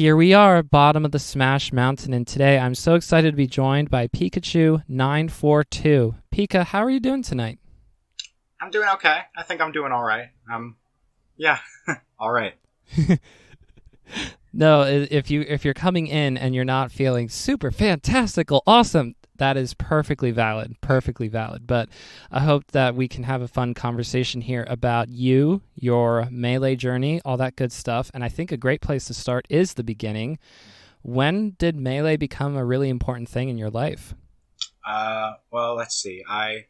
Here we are, bottom of the Smash Mountain, and today I'm so excited to be joined by Pikachu942. Pika, how are you doing tonight? I'm doing okay. I think I'm doing all right. Yeah, all right. No, if you're coming in and you're not feeling super fantastical, awesome, that is perfectly valid. But I hope that we can have a fun conversation here about you, your Melee journey, all that good stuff. And I think a great place to start is the beginning. When did Melee become a really important thing in your life? Well, let's see. I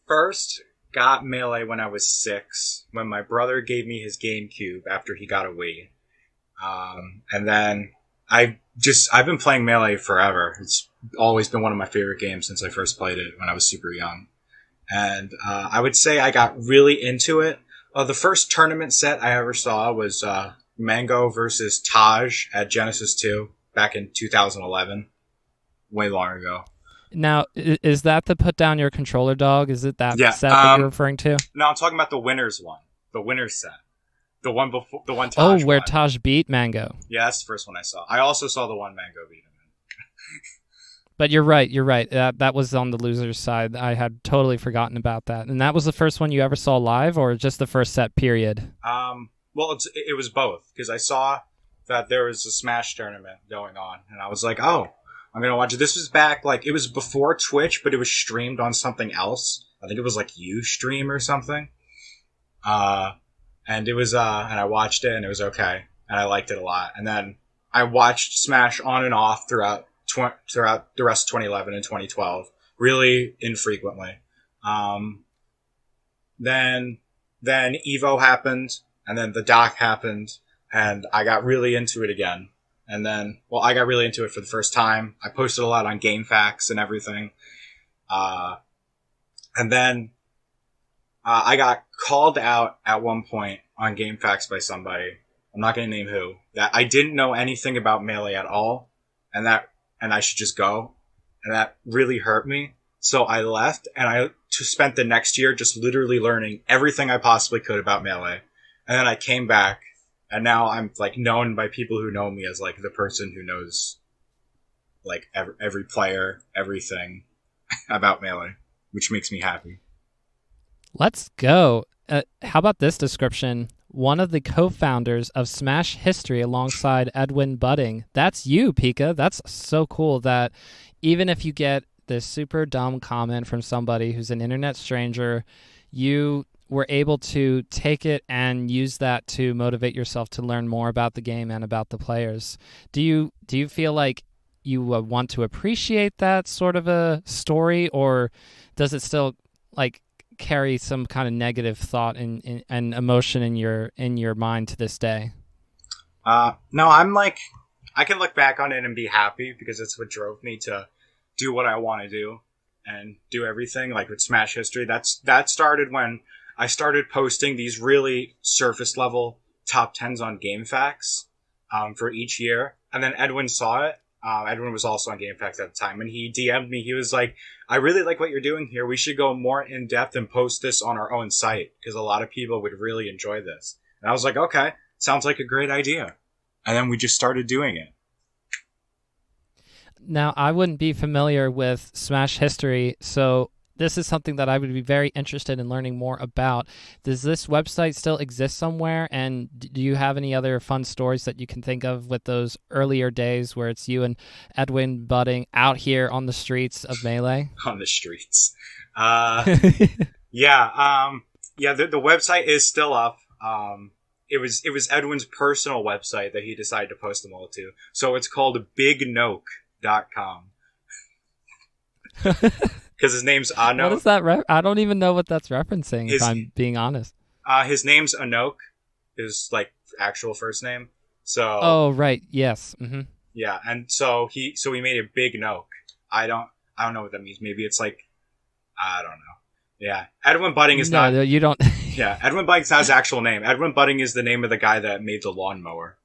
first got Melee when I was 6, when my brother gave me his GameCube after he got a Wii. And then I've been playing Melee forever. It's always been one of my favorite games since I first played it when I was super young. And I would say I got really into it. The first tournament set I ever saw was Mango versus Taj at Genesis 2 back in 2011. Way long ago. Now, is that the put down your controller dog? Is it that set that you're referring to? No, I'm talking about the winners one. The winners set. The one before, the one Taj where won. Taj beat Mango. Yeah, that's the first one I saw. I also saw the one Mango beat him in. But you're right. That was on the loser's side. I had totally forgotten about that. And that was the first one you ever saw live, or just the first set, period? Well, it was both, because I saw that there was a Smash tournament going on, and I was like, oh, I'm going to watch it. This was back, it was before Twitch, but it was streamed on something else. I think it was Ustream or something. And it was, and I watched it, and it was okay, and I liked it a lot. And then I watched Smash on and off throughout the rest of 2011 and 2012, really infrequently. Then Evo happened, and then the doc happened, and I got really into it again. And then, I got really into it for the first time. I posted a lot on GameFAQs and everything. And then I got called out at one point on GameFAQs by somebody. I'm not going to name who. That I didn't know anything about Melee at all, and I should just go. And that really hurt me. So I left, and I spent the next year just literally learning everything I possibly could about Melee. And then I came back, and now I'm known by people who know me as the person who knows every player, everything about Melee, which makes me happy. Let's go. How about this description? One of the co-founders of Smash history alongside Edwin Budding. That's you, Pika. That's so cool that even if you get this super dumb comment from somebody who's an internet stranger, you were able to take it and use that to motivate yourself to learn more about the game and about the players. Do you feel like you want to appreciate that sort of a story, or does it still carry some kind of negative thought and emotion in your mind to this day? No, I'm I can look back on it and be happy, because it's what drove me to do what I want to do and do everything with Smash history. That started when I started posting these really surface level top 10s on GameFAQs for each year, and then Edwin saw it. Edwin was also on GameFAQs at the time, and he DM'd me. He was like, I really like what you're doing here. We should go more in depth and post this on our own site, because a lot of people would really enjoy this. And I was like, okay, sounds like a great idea. And then we just started doing it. Now, I wouldn't be familiar with Smash history, so this is something that I would be very interested in learning more about. Does this website still exist somewhere? And do you have any other fun stories that you can think of with those earlier days where it's you and Edwin Budding out here on the streets of Melee? On the streets. Yeah. The website is still up. It was Edwin's personal website that he decided to post them all to. So it's called bignoke.com. Because his name's Anok. What is that? I don't even know what that's referencing, if I'm being honest. His name's Anok, his actual first name. So. Oh right, yes. Mm-hmm. Yeah, and so he made a big Noke. I don't know what that means. Maybe it's I don't know. Yeah, Edwin Budding is not. No, you don't. Yeah, Edwin Budding's not his actual name. Edwin Budding is the name of the guy that made the lawnmower.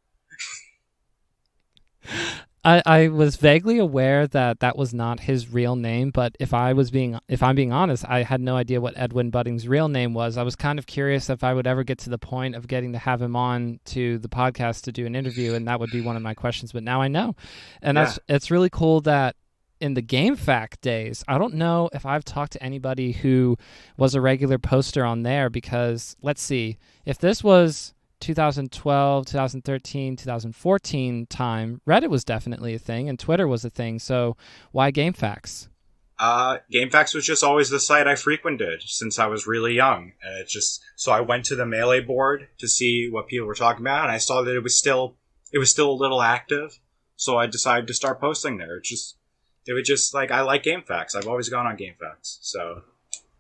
I was vaguely aware that that was not his real name, but if I'm being honest, I had no idea what Edwin Budding's real name was. I was kind of curious if I would ever get to the point of getting to have him on to the podcast to do an interview, and that would be one of my questions. But now I know, and it's really cool that in the GameFAQ days, I don't know if I've talked to anybody who was a regular poster on there, because let's see, if this was 2012, 2013, 2014 time, Reddit was definitely a thing and Twitter was a thing. So why GameFAQs? GameFAQs was just always the site I frequented since I was really young. And so I went to the Melee board to see what people were talking about, and I saw that it was still a little active. So I decided to start posting there. It was just like, I like GameFAQs. I've always gone on GameFAQs. So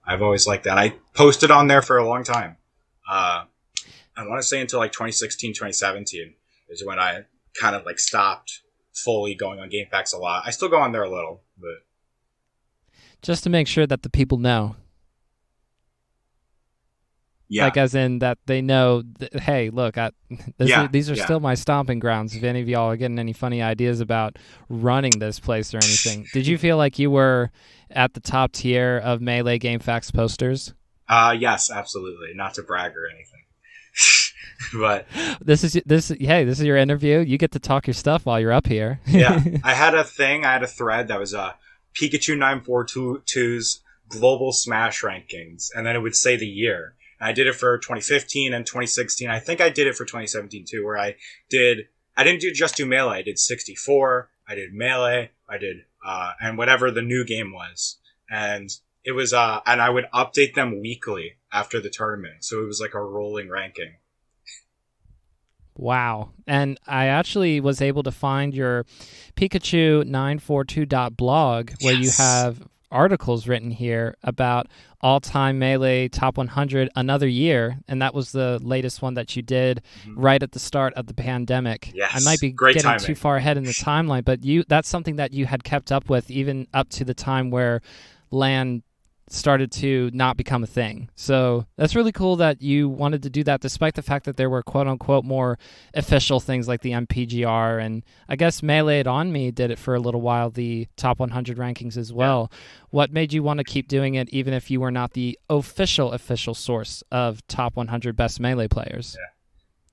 I've always liked that. I posted on there for a long time. I want to say until like 2016, 2017 is when I kind of like stopped fully going on GameFAQs a lot. I still go on there a little, but just to make sure that the people know. Yeah. Like as in that they know, hey, look, these are still my stomping grounds. If any of y'all are getting any funny ideas about running this place or anything. Did you feel like you were at the top tier of Melee GameFAQs posters? Yes, absolutely. Not to brag or anything. But this is your interview. You get to talk your stuff while you're up here. Yeah. I had a thread that was Pikachu942's global Smash rankings, and then it would say the year. And I did it for 2015 and 2016. I think I did it for 2017 too, where I didn't do Melee. I did 64. I did Melee. I did and whatever the new game was. And it was and I would update them weekly after the tournament. So it was like a rolling ranking. Wow. And I actually was able to find your Pikachu942.blog where you have articles written here about all-time Melee top 100 another year, and that was the latest one that you did right at the start of the pandemic. Yes. I might be Great getting timing. too far ahead in the timeline, but that's something that you had kept up with even up to the time where LAN started to not become a thing. So that's really cool that you wanted to do that despite the fact that there were quote-unquote more official things like the MPGR, and I guess Melee It On Me did it for a little while, the top 100 rankings as well. Yeah. What made you want to keep doing it even if you were not the official source of top 100 best Melee players? Yeah.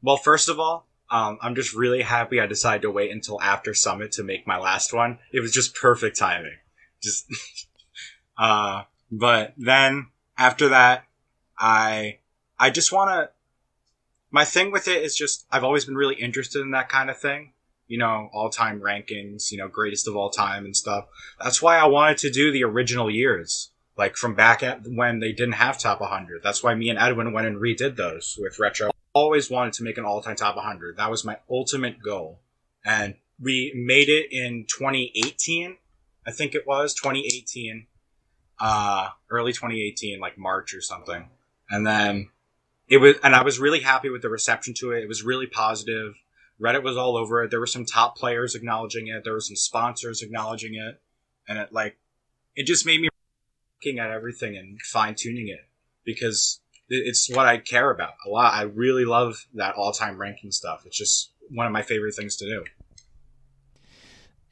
Well, first of all, I'm just really happy I decided to wait until after Summit to make my last one. It was just perfect timing. Just but then after that, I just want to, my thing with it is just, I've always been really interested in that kind of thing, all-time rankings, greatest of all time and stuff. That's why I wanted to do the original years, like from back at when they didn't have top 100. That's why me and Edwin went and redid those with Retro. I always wanted to make an all-time top 100. That was my ultimate goal. And we made it in 2018. I think it was 2018. Early 2018, like March or something. And then I was really happy with the reception to it. It was really positive. Reddit was all over it. There were some top players acknowledging it. There were some sponsors acknowledging it. And it just made me looking at everything and fine tuning it because it's what I care about a lot. I really love that all-time ranking stuff. It's just one of my favorite things to do.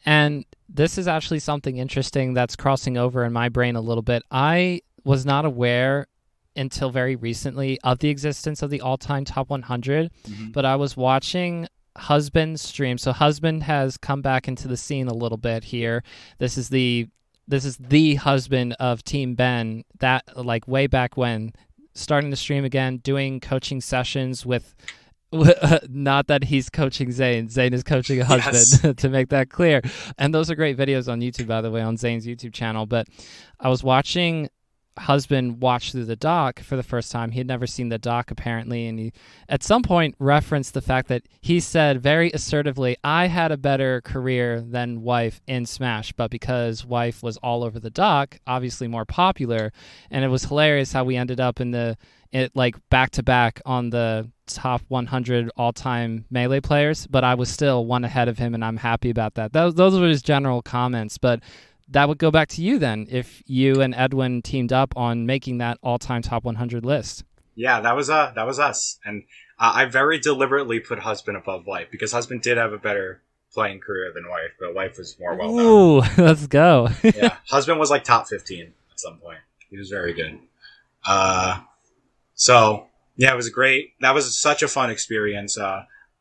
And this is actually something interesting that's crossing over in my brain a little bit. I was not aware until very recently of the existence of the all-time top 100, but I was watching Husband's stream. So Husband has come back into the scene a little bit here. This is the husband of Team Ben, that like way back when, starting to stream again, doing coaching sessions with not that he's coaching Zain. Zain is coaching a husband, yes. To make that clear. And those are great videos on YouTube, by the way, on Zain's YouTube channel. But I was watching Husband watch through the doc for the first time. He had never seen the doc, apparently. And he, at some point, referenced the fact that he said very assertively, I had a better career than Wife in Smash. But because Wife was all over the doc, obviously more popular. And it was hilarious how we ended up like back-to-back on the top 100 all-time Melee players, but I was still one ahead of him, and I'm happy about that. Those were his general comments, but that would go back to you then, if you and Edwin teamed up on making that all-time top 100 list. Yeah, that was us. And I very deliberately put Husband above Wife, because Husband did have a better playing career than wife, but wife was more well known. Ooh, let's go. Yeah, husband was like top 15 at some point. He was very good. So yeah, it was great. That was such a fun experience.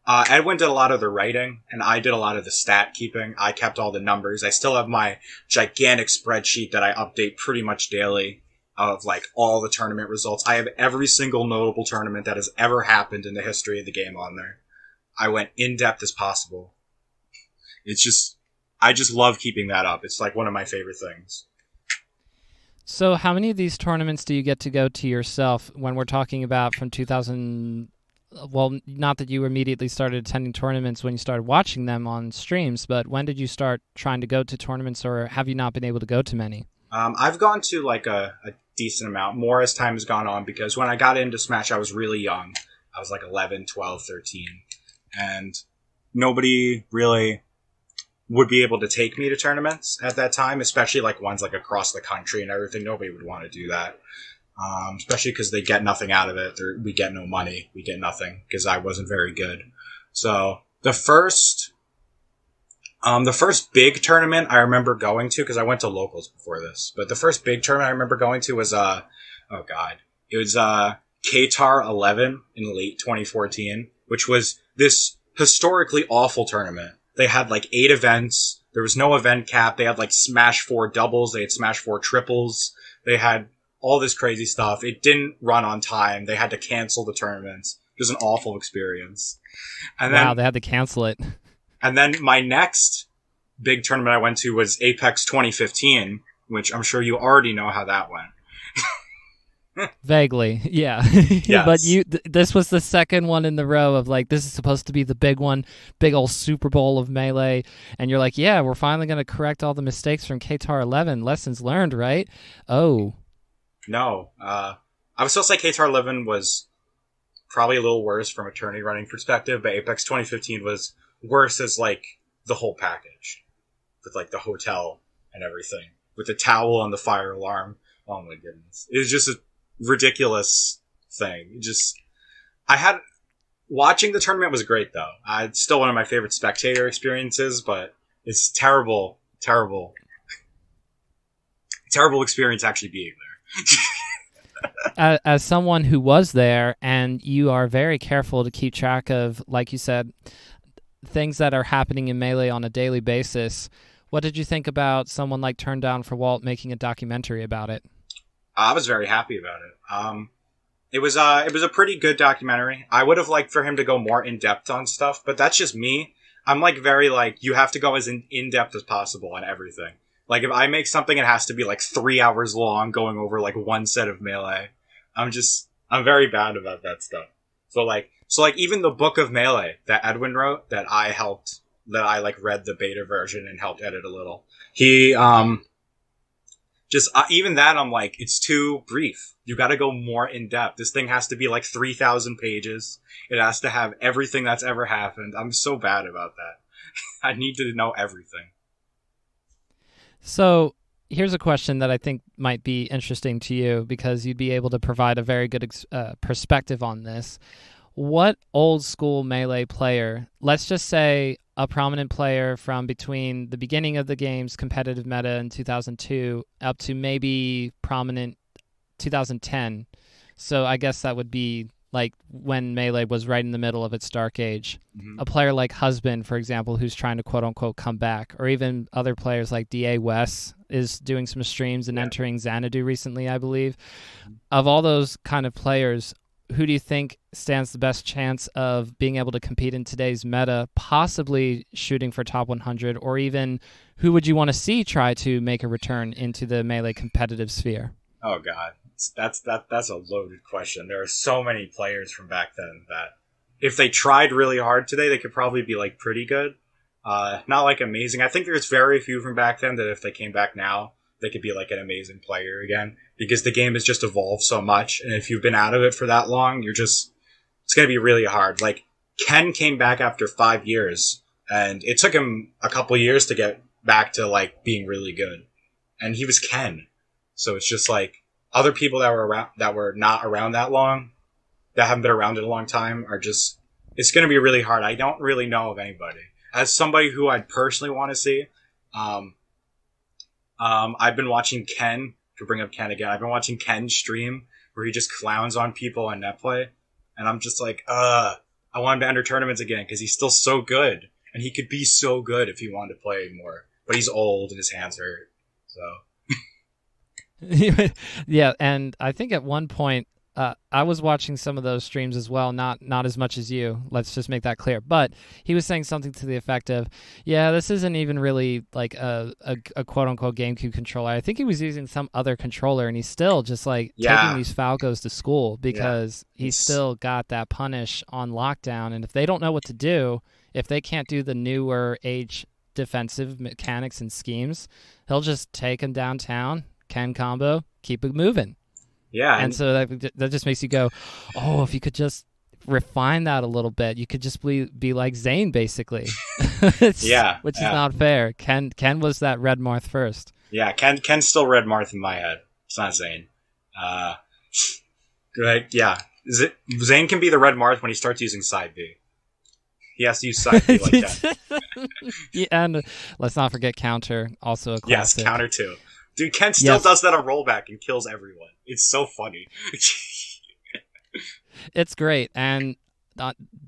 Edwin did a lot of the writing, and I did a lot of the stat keeping. I kept all the numbers. I still have my gigantic spreadsheet that I update pretty much daily of like all the tournament results. I have every single notable tournament that has ever happened in the history of the game on there. I went in depth as possible. I just love keeping that up. It's like one of my favorite things. So how many of these tournaments do you get to go to yourself when we're talking about from 2000? Well, not that you immediately started attending tournaments when you started watching them on streams, but when did you start trying to go to tournaments, or have you not been able to go to many? I've gone to like a decent amount, more as time has gone on, because when I got into Smash, I was really young. I was like 11, 12, 13, and nobody really would be able to take me to tournaments at that time, especially like ones like across the country and everything. Nobody would want to do that, especially because they get nothing out of it. We get no money. We get nothing because I wasn't very good. So the first big tournament I remember going to, because I went to locals before this, but the first big tournament I remember going to was it was KTAR 11 in late 2014, which was this historically awful tournament. They had like 8 events. There was no event cap. They had like Smash 4 doubles. They had Smash 4 triples. They had all this crazy stuff. It didn't run on time. They had to cancel the tournaments. It was an awful experience. And wow, they had to cancel it. And then my next big tournament I went to was Apex 2015, which I'm sure you already know how that went. Vaguely, yeah. Yes. But this was the second one in the row of like, this is supposed to be the big one, big old Super Bowl of Melee, and you're like, yeah, we're finally going to correct all the mistakes from KTAR 11. Lessons learned, right? Oh. No. I was supposed to say KTAR 11 was probably a little worse from a tourney running perspective, but Apex 2015 was worse as like the whole package. With like the hotel and everything. With the towel and the fire alarm. Oh my goodness. It was just a ridiculous thing. Watching the tournament was great though. It's still one of my favorite spectator experiences, but it's terrible experience actually being there. As someone who was there, and you are very careful to keep track of, like you said, things that are happening in Melee on a daily basis, what did you think about someone like Turn Down for Walt making a documentary about it? I was very happy about it. It was a pretty good documentary. I would have liked for him to go more in depth on stuff, but that's just me. I'm like very like, you have to go as in depth as possible on everything. Like if I make something, it has to be like 3 hours long, going over like one set of Melee. I'm very bad about that stuff. So like even the book of Melee that Edwin wrote, that I like read the beta version and helped edit a little. He even that, I'm like, it's too brief. You got to go more in depth. This thing has to be like 3,000 pages. It has to have everything that's ever happened. I'm so bad about that. I need to know everything. So here's a question that I think might be interesting to you, because you'd be able to provide a very good perspective on this. What old school Melee player, let's just say a prominent player from between the beginning of the game's competitive meta in 2002 up to maybe prominent 2010. So I guess that would be like when Melee was right in the middle of its dark age. Mm-hmm. A player like Husband, for example, who's trying to quote unquote come back, or even other players like DA West is doing some streams and entering Xanadu recently, I believe. Mm-hmm. Of all those kind of players, who do you think stands the best chance of being able to compete in today's meta, possibly shooting for top 100, or even who would you want to see try to make a return into the Melee competitive sphere? Oh God, that's a loaded question. There are so many players from back then that if they tried really hard today, they could probably be like pretty good. Not like amazing. I think there's very few from back then that if they came back now, they could be like an amazing player again, because the game has just evolved so much. And if you've been out of it for that long, it's going to be really hard. Like Ken came back after 5 years, and it took him a couple years to get back to like being really good. And he was Ken. So it's just like other people that were around, that were not around that long, that haven't been around in a long time, it's going to be really hard. I don't really know of anybody. as somebody who I'd personally want to see, um, I've been watching Ken, to bring up Ken again, I've been watching Ken stream where he just clowns on people on netplay. And I'm just like, I want him to enter tournaments again because he's still so good. And he could be so good if he wanted to play more. But he's old and his hands hurt. So. Yeah, and I think at one point I was watching some of those streams as well, not as much as you. Let's just make that clear. But he was saying something to the effect of, "Yeah, this isn't even really like a quote unquote GameCube controller. I think he was using some other controller, and he's still just like taking these Falcos to school because he's still got that punish on lockdown. And if they don't know what to do, if they can't do the newer age defensive mechanics and schemes, he'll just take them downtown." Ken combo, keep it moving. Yeah. And so that just makes you go, oh, if you could just refine that a little bit, you could just be like Zain, basically. Which is not fair. Ken was that Red Marth first. Yeah, Ken's still Red Marth in my head. It's not Zain. Right, yeah. Zain can be the Red Marth when he starts using side B. He has to use side B like that. Yeah, and let's not forget counter, also a classic. Yes, counter too. Dude, Ken still does that on rollback and kills everyone. It's so funny. It's great. And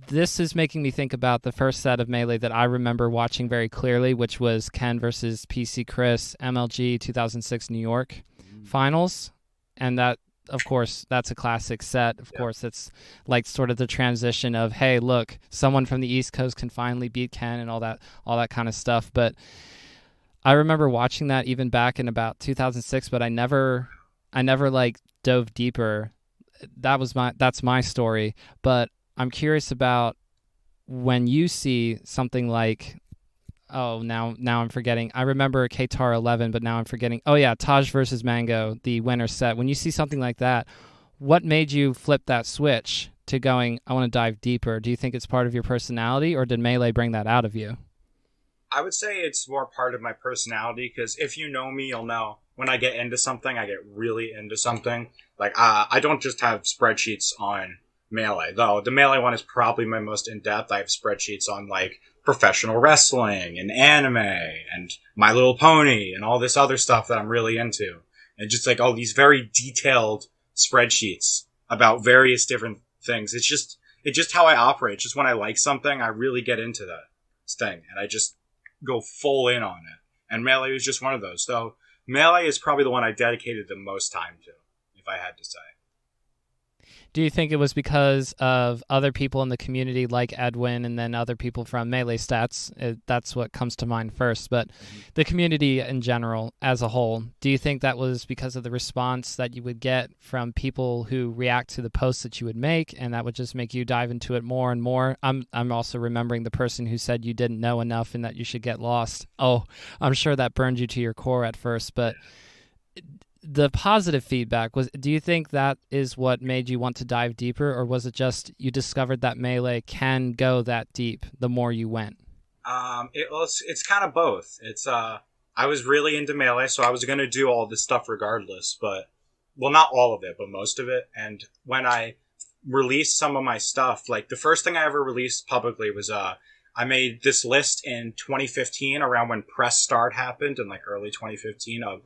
this is making me think about the first set of Melee that I remember watching very clearly, which was Ken versus PC Chris, MLG 2006 New York Finals. And that, of course, that's a classic set. Of course, it's like sort of the transition of, hey, look, someone from the East Coast can finally beat Ken and all that kind of stuff. But I remember watching that even back in about 2006, but I never like dove deeper. That's my story. But I'm curious about when you see something like, now I'm forgetting. I remember Qatar 11, but now I'm forgetting. Oh yeah, Taj versus Mango, the winner set. When you see something like that, what made you flip that switch to going, I want to dive deeper? Do you think it's part of your personality, or did Melee bring that out of you? I would say it's more part of my personality, because if you know me, you'll know when I get into something, I get really into something. Like, I don't just have spreadsheets on Melee, though the Melee one is probably my most in-depth. I have spreadsheets on, like, professional wrestling and anime and My Little Pony and all this other stuff that I'm really into. And just, like, all these very detailed spreadsheets about various different things. It's just how I operate. Just when I like something, I really get into that thing, and I just go full in on it. And Melee was just one of those. So Melee is probably the one I dedicated the most time to, if I had to say. Do you think it was because of other people in the community like Edwin and then other people from MeleeStats? That's what comes to mind first. But the community in general, as a whole, do you think that was because of the response that you would get from people who react to the posts that you would make, and that would just make you dive into it more and more? I'm also remembering the person who said you didn't know enough and that you should get lost. Oh, I'm sure that burned you to your core at first, but the positive feedback do you think that is what made you want to dive deeper, or was it just you discovered that Melee can go that deep the more you went? It's kind of both. I was really into Melee, so I was going to do all this stuff regardless, but, well, not all of it, but most of it. And when I released some of my stuff, like the first thing I ever released publicly was, I made this list in 2015 around when Press Start happened in like early 2015 on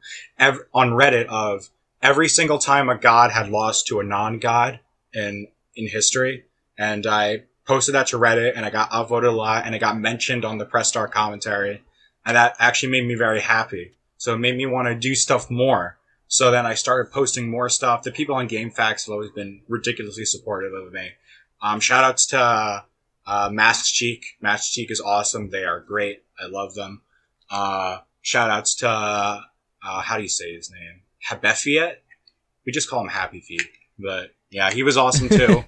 Reddit of every single time a god had lost to a non-god in history. And I posted that to Reddit, and I got upvoted a lot, and it got mentioned on the Press Start commentary. And that actually made me very happy. So it made me want to do stuff more. So then I started posting more stuff. The people on GameFAQs have always been ridiculously supportive of me. Shout outs to Masked Cheek. Masked Cheek is awesome. They are great. I love them. Shout outs to, how do you say his name? Habefiet? We just call him Happy Feet. But yeah, he was awesome too.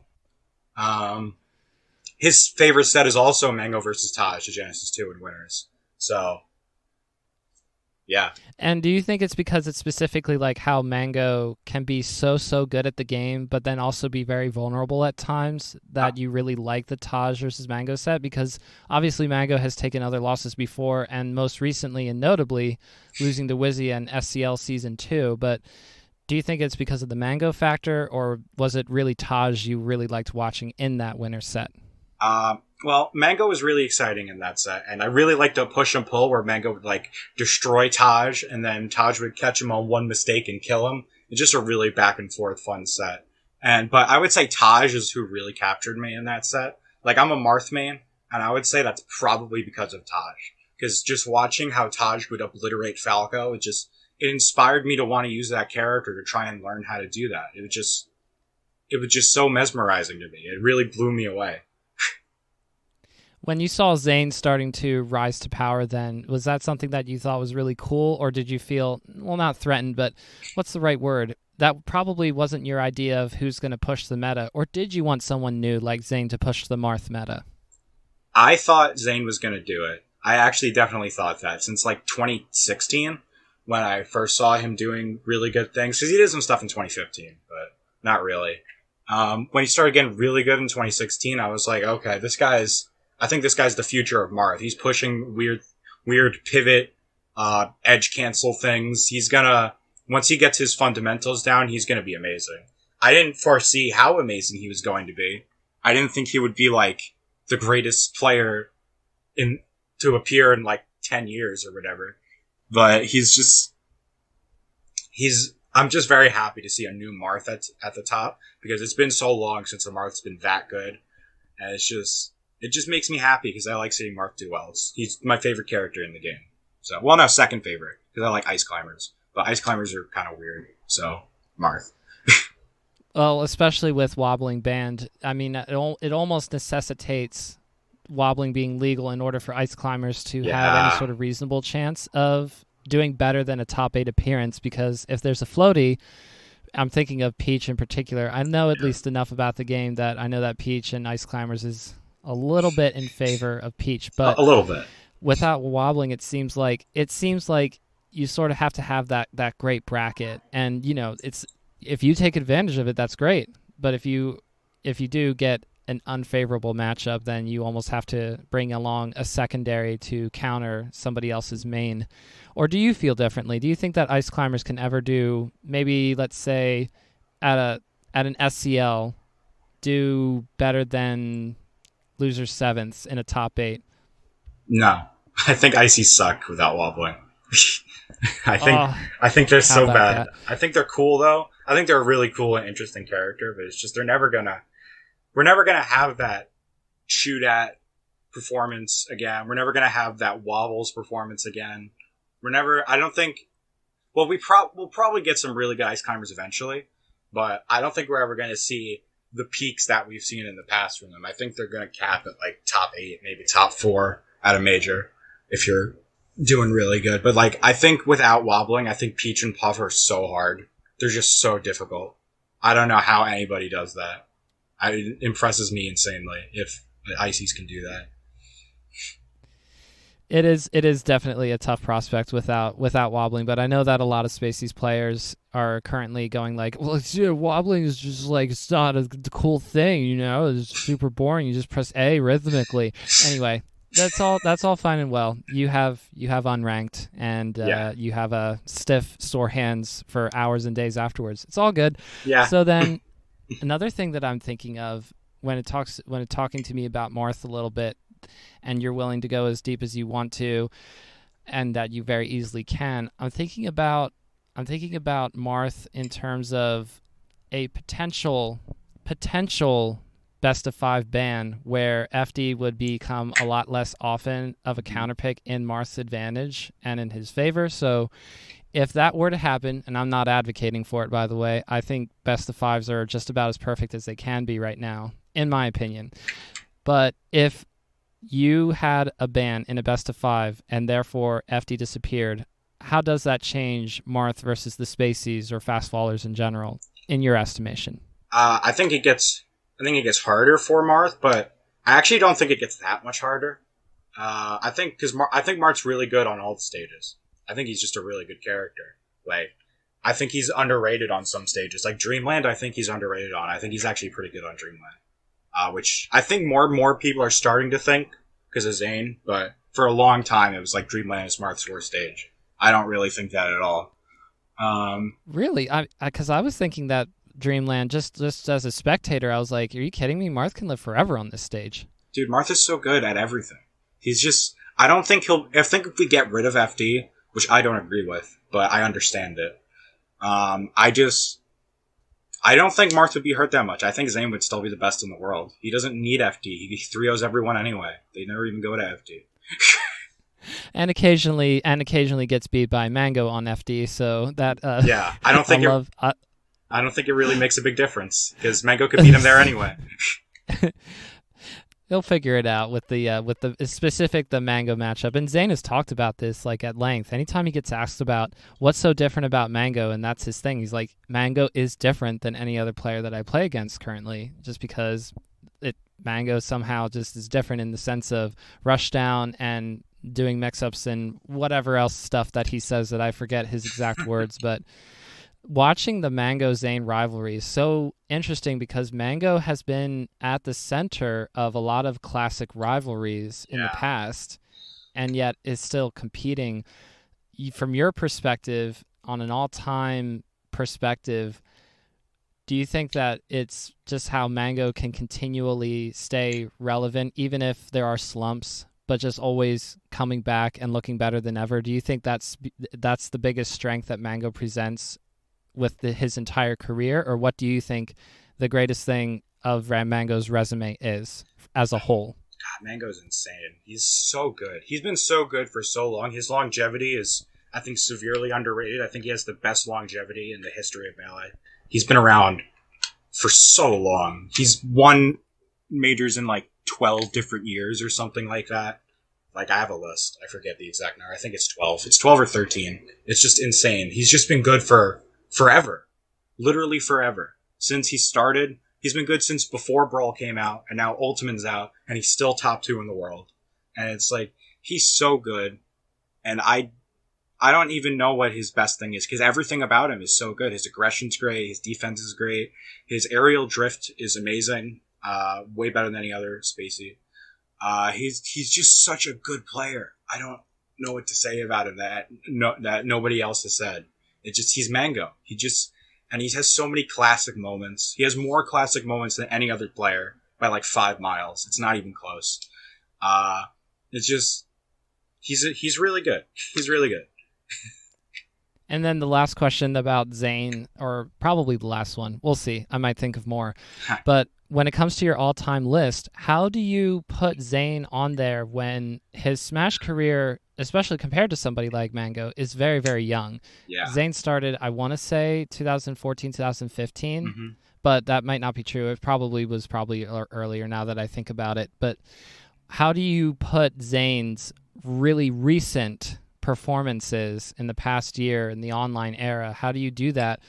His favorite set is also Mango vs. Taj, the Genesis 2 and winners. So, yeah. And do you think it's because it's specifically like how Mango can be so good at the game, but then also be very vulnerable at times, that you really like the Taj versus Mango set? Because obviously Mango has taken other losses before, and most recently and notably losing to Wizzy and SCL Season 2. But do you think it's because of the Mango factor, or was it really Taj you really liked watching in that winner set? Well, Mango was really exciting in that set, and I really liked the push and pull where Mango would like destroy Taj, and then Taj would catch him on one mistake and kill him. It's just a really back and forth fun set. But I would say Taj is who really captured me in that set. Like I'm a Marth main, and I would say that's probably because of Taj. Because just watching how Taj would obliterate Falco, it inspired me to want to use that character to try and learn how to do that. It was just so mesmerizing to me. It really blew me away. When you saw Zain starting to rise to power then, was that something that you thought was really cool, or did you feel, well, not threatened, but what's the right word? That probably wasn't your idea of who's going to push the meta, or did you want someone new like Zain to push the Marth meta? I thought Zayn was going to do it. I actually definitely thought that since like 2016, when I first saw him doing really good things, because he did some stuff in 2015, but not really. When he started getting really good in 2016, I was like, okay, I think this guy's the future of Marth. He's pushing weird pivot, edge cancel things. Once he gets his fundamentals down, he's gonna be amazing. I didn't foresee how amazing he was going to be. I didn't think he would be like the greatest player to appear in like 10 years or whatever. But I'm just very happy to see a new Marth at the top because it's been so long since a Marth's been that good. And it just makes me happy because I like seeing Marth do well. He's my favorite character in the game. So, well, no, second favorite because I like Ice Climbers, but Ice Climbers are kind of weird. So, Marth. Well, especially with wobbling banned, I mean, it almost necessitates wobbling being legal in order for Ice Climbers to have any sort of reasonable chance of doing better than a top 8 appearance, because if there's a floaty, I'm thinking of Peach in particular. I know at least enough about the game that I know that Peach and Ice Climbers is a little bit in favor of Peach, but a little bit. Without wobbling, it seems like you sort of have to have that great bracket, and it's if you take advantage of it, that's great. But if you do get an unfavorable matchup, then you almost have to bring along a secondary to counter somebody else's main. Or do you feel differently? Do you think that Ice Climbers can ever do, maybe let's say at an SCL, do better than loser 7th in a top 8? No. I think Icy suck without wobbling. I think they're so bad. That? I think they're cool though. I think they're a really cool and interesting character, but it's just we're never gonna have that shoot at performance again. We're never gonna have that wobbles performance again. I don't think, well, we'll probably get some really good Ice Climbers eventually, but I don't think we're ever gonna see the peaks that we've seen in the past from them. I think they're gonna cap at like top 8, maybe top 4 at a major if you're doing really good. But like, I think without wobbling, I think Peach and Puff are so hard. They're just so difficult. I don't know how anybody does that. It impresses me insanely if the Icies can do that. It is definitely a tough prospect without wobbling, but I know that a lot of Spacies players are currently going like, well, wobbling is just like, it's not a cool thing, it's super boring. You just press A rhythmically. Anyway, that's all fine and well. You have unranked, and you have stiff, sore hands for hours and days afterwards. It's all good. Yeah. So then, another thing that I'm thinking of when talking to me about Marth a little bit, and you're willing to go as deep as you want to, and that you very easily can. I'm thinking about Marth in terms of a potential best of 5 ban where FD would become a lot less often of a counterpick in Marth's advantage and in his favor. So if that were to happen, and I'm not advocating for it, by the way, I think best of 5s are just about as perfect as they can be right now, in my opinion. But if you had a ban in a best of 5 and therefore FD disappeared, how does that change Marth versus the Spacies or fast fallers in general, in your estimation? I think it gets harder for Marth, but I actually don't think it gets that much harder. I think Marth's really good on all the stages. I think he's just a really good character. Like, I think he's underrated on some stages. Like Dreamland, I think he's underrated on. I think he's actually pretty good on Dreamland. Which I think more and more people are starting to think because of Zain, but for a long time it was like Dreamland is Marth's worst stage. I don't really think that at all. Really? Because I was thinking that Dreamland, just as a spectator, I was like, are you kidding me? Marth can live forever on this stage. Dude, Martha's so good at everything. He's just... I don't think he'll... I think if we get rid of FD, which I don't agree with, but I understand it, I don't think Marth would be hurt that much. I think Zain would still be the best in the world. He doesn't need FD. He 3-0s everyone anyway. They never even go to FD. And occasionally gets beat by Mango on FD, so that... yeah, I don't think I don't think it really makes a big difference, because Mango could beat him there anyway. He'll figure it out with the specific the Mango matchup. And Zain has talked about this like at length. Anytime he gets asked about what's so different about Mango, and that's his thing, he's like, Mango is different than any other player that I play against currently, just because Mango somehow just is different in the sense of rushdown and doing mix-ups and whatever else stuff that he says that I forget his exact words, but watching the Mango-Zain rivalry is so interesting because Mango has been at the center of a lot of classic rivalries in the past, and yet is still competing. From your perspective, on an all-time perspective, do you think that it's just how Mango can continually stay relevant, even if there are slumps, but just always coming back and looking better than ever? Do you think that's the biggest strength that Mango presents with his entire career, or what do you think the greatest thing of Mango's resume is as a whole? God, Mango's insane. He's so good. He's been so good for so long. His longevity is, I think, severely underrated. I think he has the best longevity in the history of Melee. He's been around for so long. He's won majors in like 12 different years or something like that. Like, I have a list. I forget the exact number. I think it's 12. It's 12 or 13. It's just insane. He's just been good for forever. Literally forever. Since he started, he's been good since before Brawl came out, and now Ultimate's out, and he's still top 2 in the world. And it's like, he's so good, and I don't even know what his best thing is, because everything about him is so good. His aggression's great, his defense is great, his aerial drift is amazing, way better than any other Spacey. He's just such a good player. I don't know what to say about him that nobody else has said. He's Mango. He has so many classic moments. He has more classic moments than any other player by like 5 miles. It's not even close. He's really good. He's really good. And then the last question about Zain, or probably the last one. We'll see. I might think of more. But when it comes to your all-time list, how do you put Zain on there when his Smash career, especially compared to somebody like Mango, is very, very young? Yeah. Zain started, I want to say, 2014, 2015, Mm-hmm. but that might not be true. It was probably earlier now that I think about it. But how do you put Zain's really recent performances in the past year in the online era? How do you do that,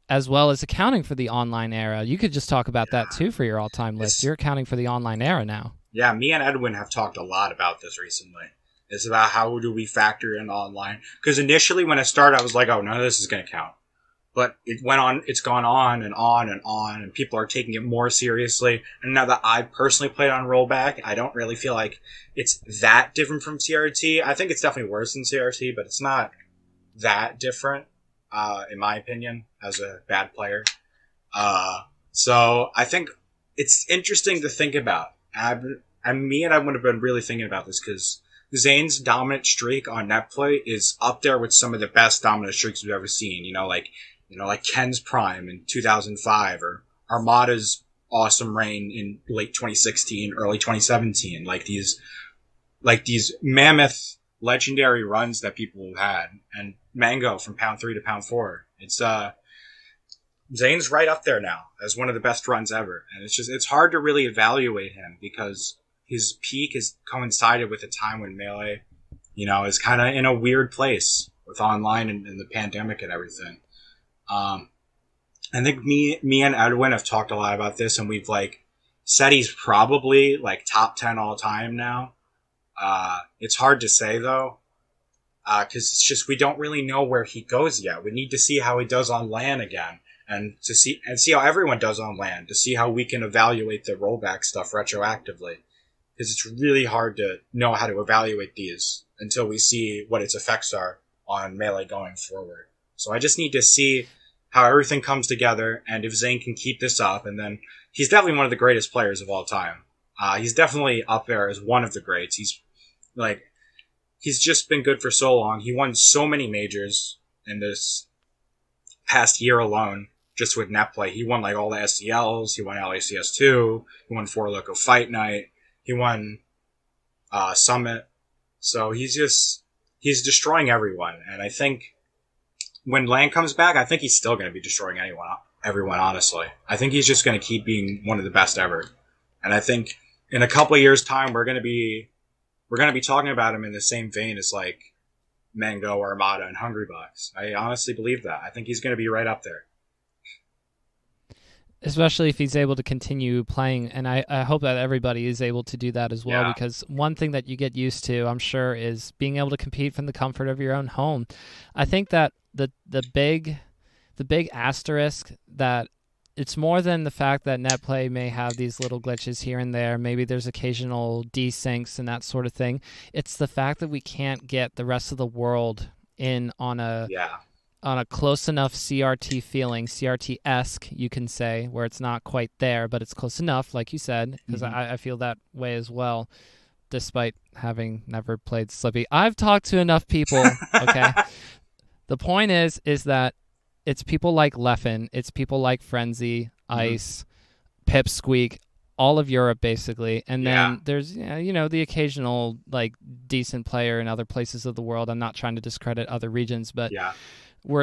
as well as accounting for the online era? You could just talk about that too for your all-time list. You're accounting for the online era now. Yeah, me and Edwin have talked a lot about this recently. It's about how do we factor in online. Because initially when it started, I was like, oh, none of this is going to count. But it's gone on and on and on, and people are taking it more seriously. And now that I personally played on rollback, I don't really feel like it's that different from CRT. I think it's definitely worse than CRT, but it's not that different, in my opinion, as a bad player. So I think it's interesting to think about. Me and I would have been really thinking about this, because Zain's dominant streak on net play is up there with some of the best dominant streaks we've ever seen. Like Ken's Prime in 2005, or Armada's awesome reign in late 2016, early 2017. Like these mammoth legendary runs that people have had, and Mango from pound 3 to pound 4. It's Zain's right up there now as one of the best runs ever, and it's hard to really evaluate him because his peak has coincided with a time when Melee, is kind of in a weird place with online and the pandemic and everything. I think me and Edwin have talked a lot about this, and we've said he's probably top 10 all time now. It's hard to say though, because it's just we don't really know where he goes yet. We need to see how he does on LAN again, and see how everyone does on LAN, to see how we can evaluate the rollback stuff retroactively. Because it's really hard to know how to evaluate these until we see what its effects are on Melee going forward. So I just need to see how everything comes together, and if Zain can keep this up, and then he's definitely one of the greatest players of all time. He's definitely up there as one of the greats. He's just been good for so long. He won so many majors in this past year alone, just with net play. He won like all the SCLs. He won LACS2. He won 4 Loco Fight Night. He won Summit. So he's destroying everyone. And I think when Lang comes back, I think he's still going to be destroying everyone, honestly. I think he's just going to keep being one of the best ever. And I think in a couple of years' time, we're going to be talking about him in the same vein as like Mango, Armada, and Hungrybox. I honestly believe that. I think he's going to be right up there. Especially if he's able to continue playing, and I hope that everybody is able to do that as well, because one thing that you get used to, I'm sure, is being able to compete from the comfort of your own home. I think that the big asterisk that it's more than the fact that netplay may have these little glitches here and there. Maybe there's occasional desyncs and that sort of thing. It's the fact that we can't get the rest of the world in on a close enough CRT feeling, CRT-esque, you can say, where it's not quite there, but it's close enough, like you said, because I feel that way as well, despite having never played Slippy. I've talked to enough people, okay? The point is that it's people like Leffen, it's people like Frenzy, Ice, Pipsqueak, all of Europe, basically. And then there's, the occasional, like, decent player in other places of the world. I'm not trying to discredit other regions, but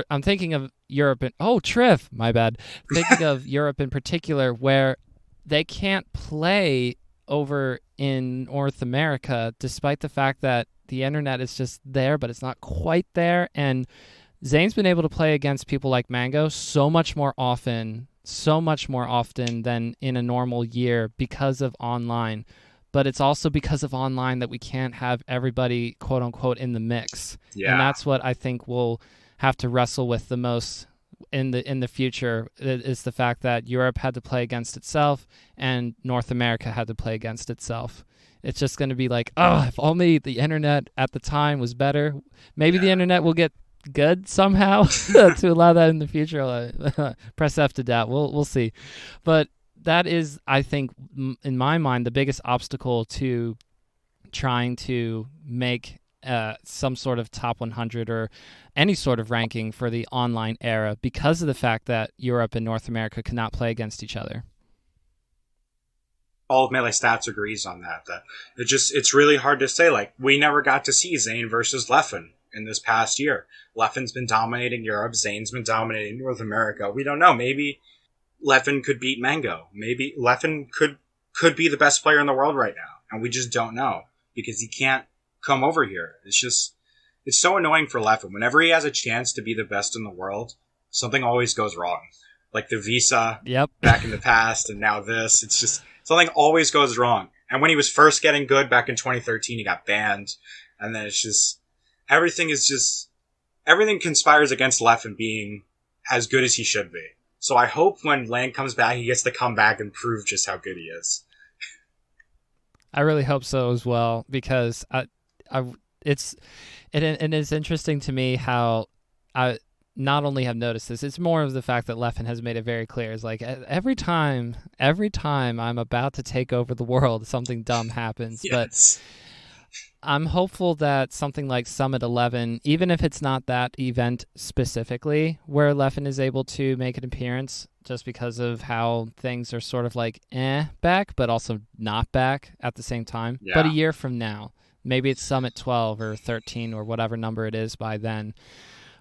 I'm thinking of Europe Triff, my bad. Thinking of Europe in particular, where they can't play over in North America, despite the fact that the internet is just there, but it's not quite there. And Zane's been able to play against people like Mango so much more often than in a normal year because of online. But it's also because of online that we can't have everybody, quote unquote, in the mix. Yeah. And that's what I think we'll have to wrestle with the most in the future, is the fact that Europe had to play against itself and North America had to play against itself. It's just going to be like, if only the internet at the time was better. Maybe the internet will get good somehow to allow that in the future. Press F to doubt. We'll see. But that is, I think, in my mind, the biggest obstacle to trying to make some sort of top 100 or any sort of ranking for the online era, because of the fact that Europe and North America cannot play against each other. All of MeleeStats agrees on that. That it's really hard to say. Like, we never got to see Zain versus Leffen in this past year. Leffen's been dominating Europe. Zane's been dominating North America. We don't know. Maybe Leffen could beat Mango. Maybe Leffen could be the best player in the world right now, and we just don't know because he can't come over here. It's so annoying for Leffen. Whenever he has a chance to be the best in the world, something always goes wrong. Like the visa back in the past, and now this. It's just something always goes wrong. And when he was first getting good back in 2013, he got banned, and then it's just everything conspires against Leffen being as good as he should be. So I hope when Lang comes back, he gets to come back and prove just how good he is. I really hope so as well, because it is interesting to me how I not only have noticed this, it's more of the fact that Leffen has made it very clear. It's like every time I'm about to take over the world, something dumb happens. Yes. But I'm hopeful that something like Summit 11, even if it's not that event specifically, where Leffen is able to make an appearance, just because of how things are sort of like back, but also not back at the same time. Yeah. But a year from now, maybe it's Summit 12 or 13 or whatever number it is by then,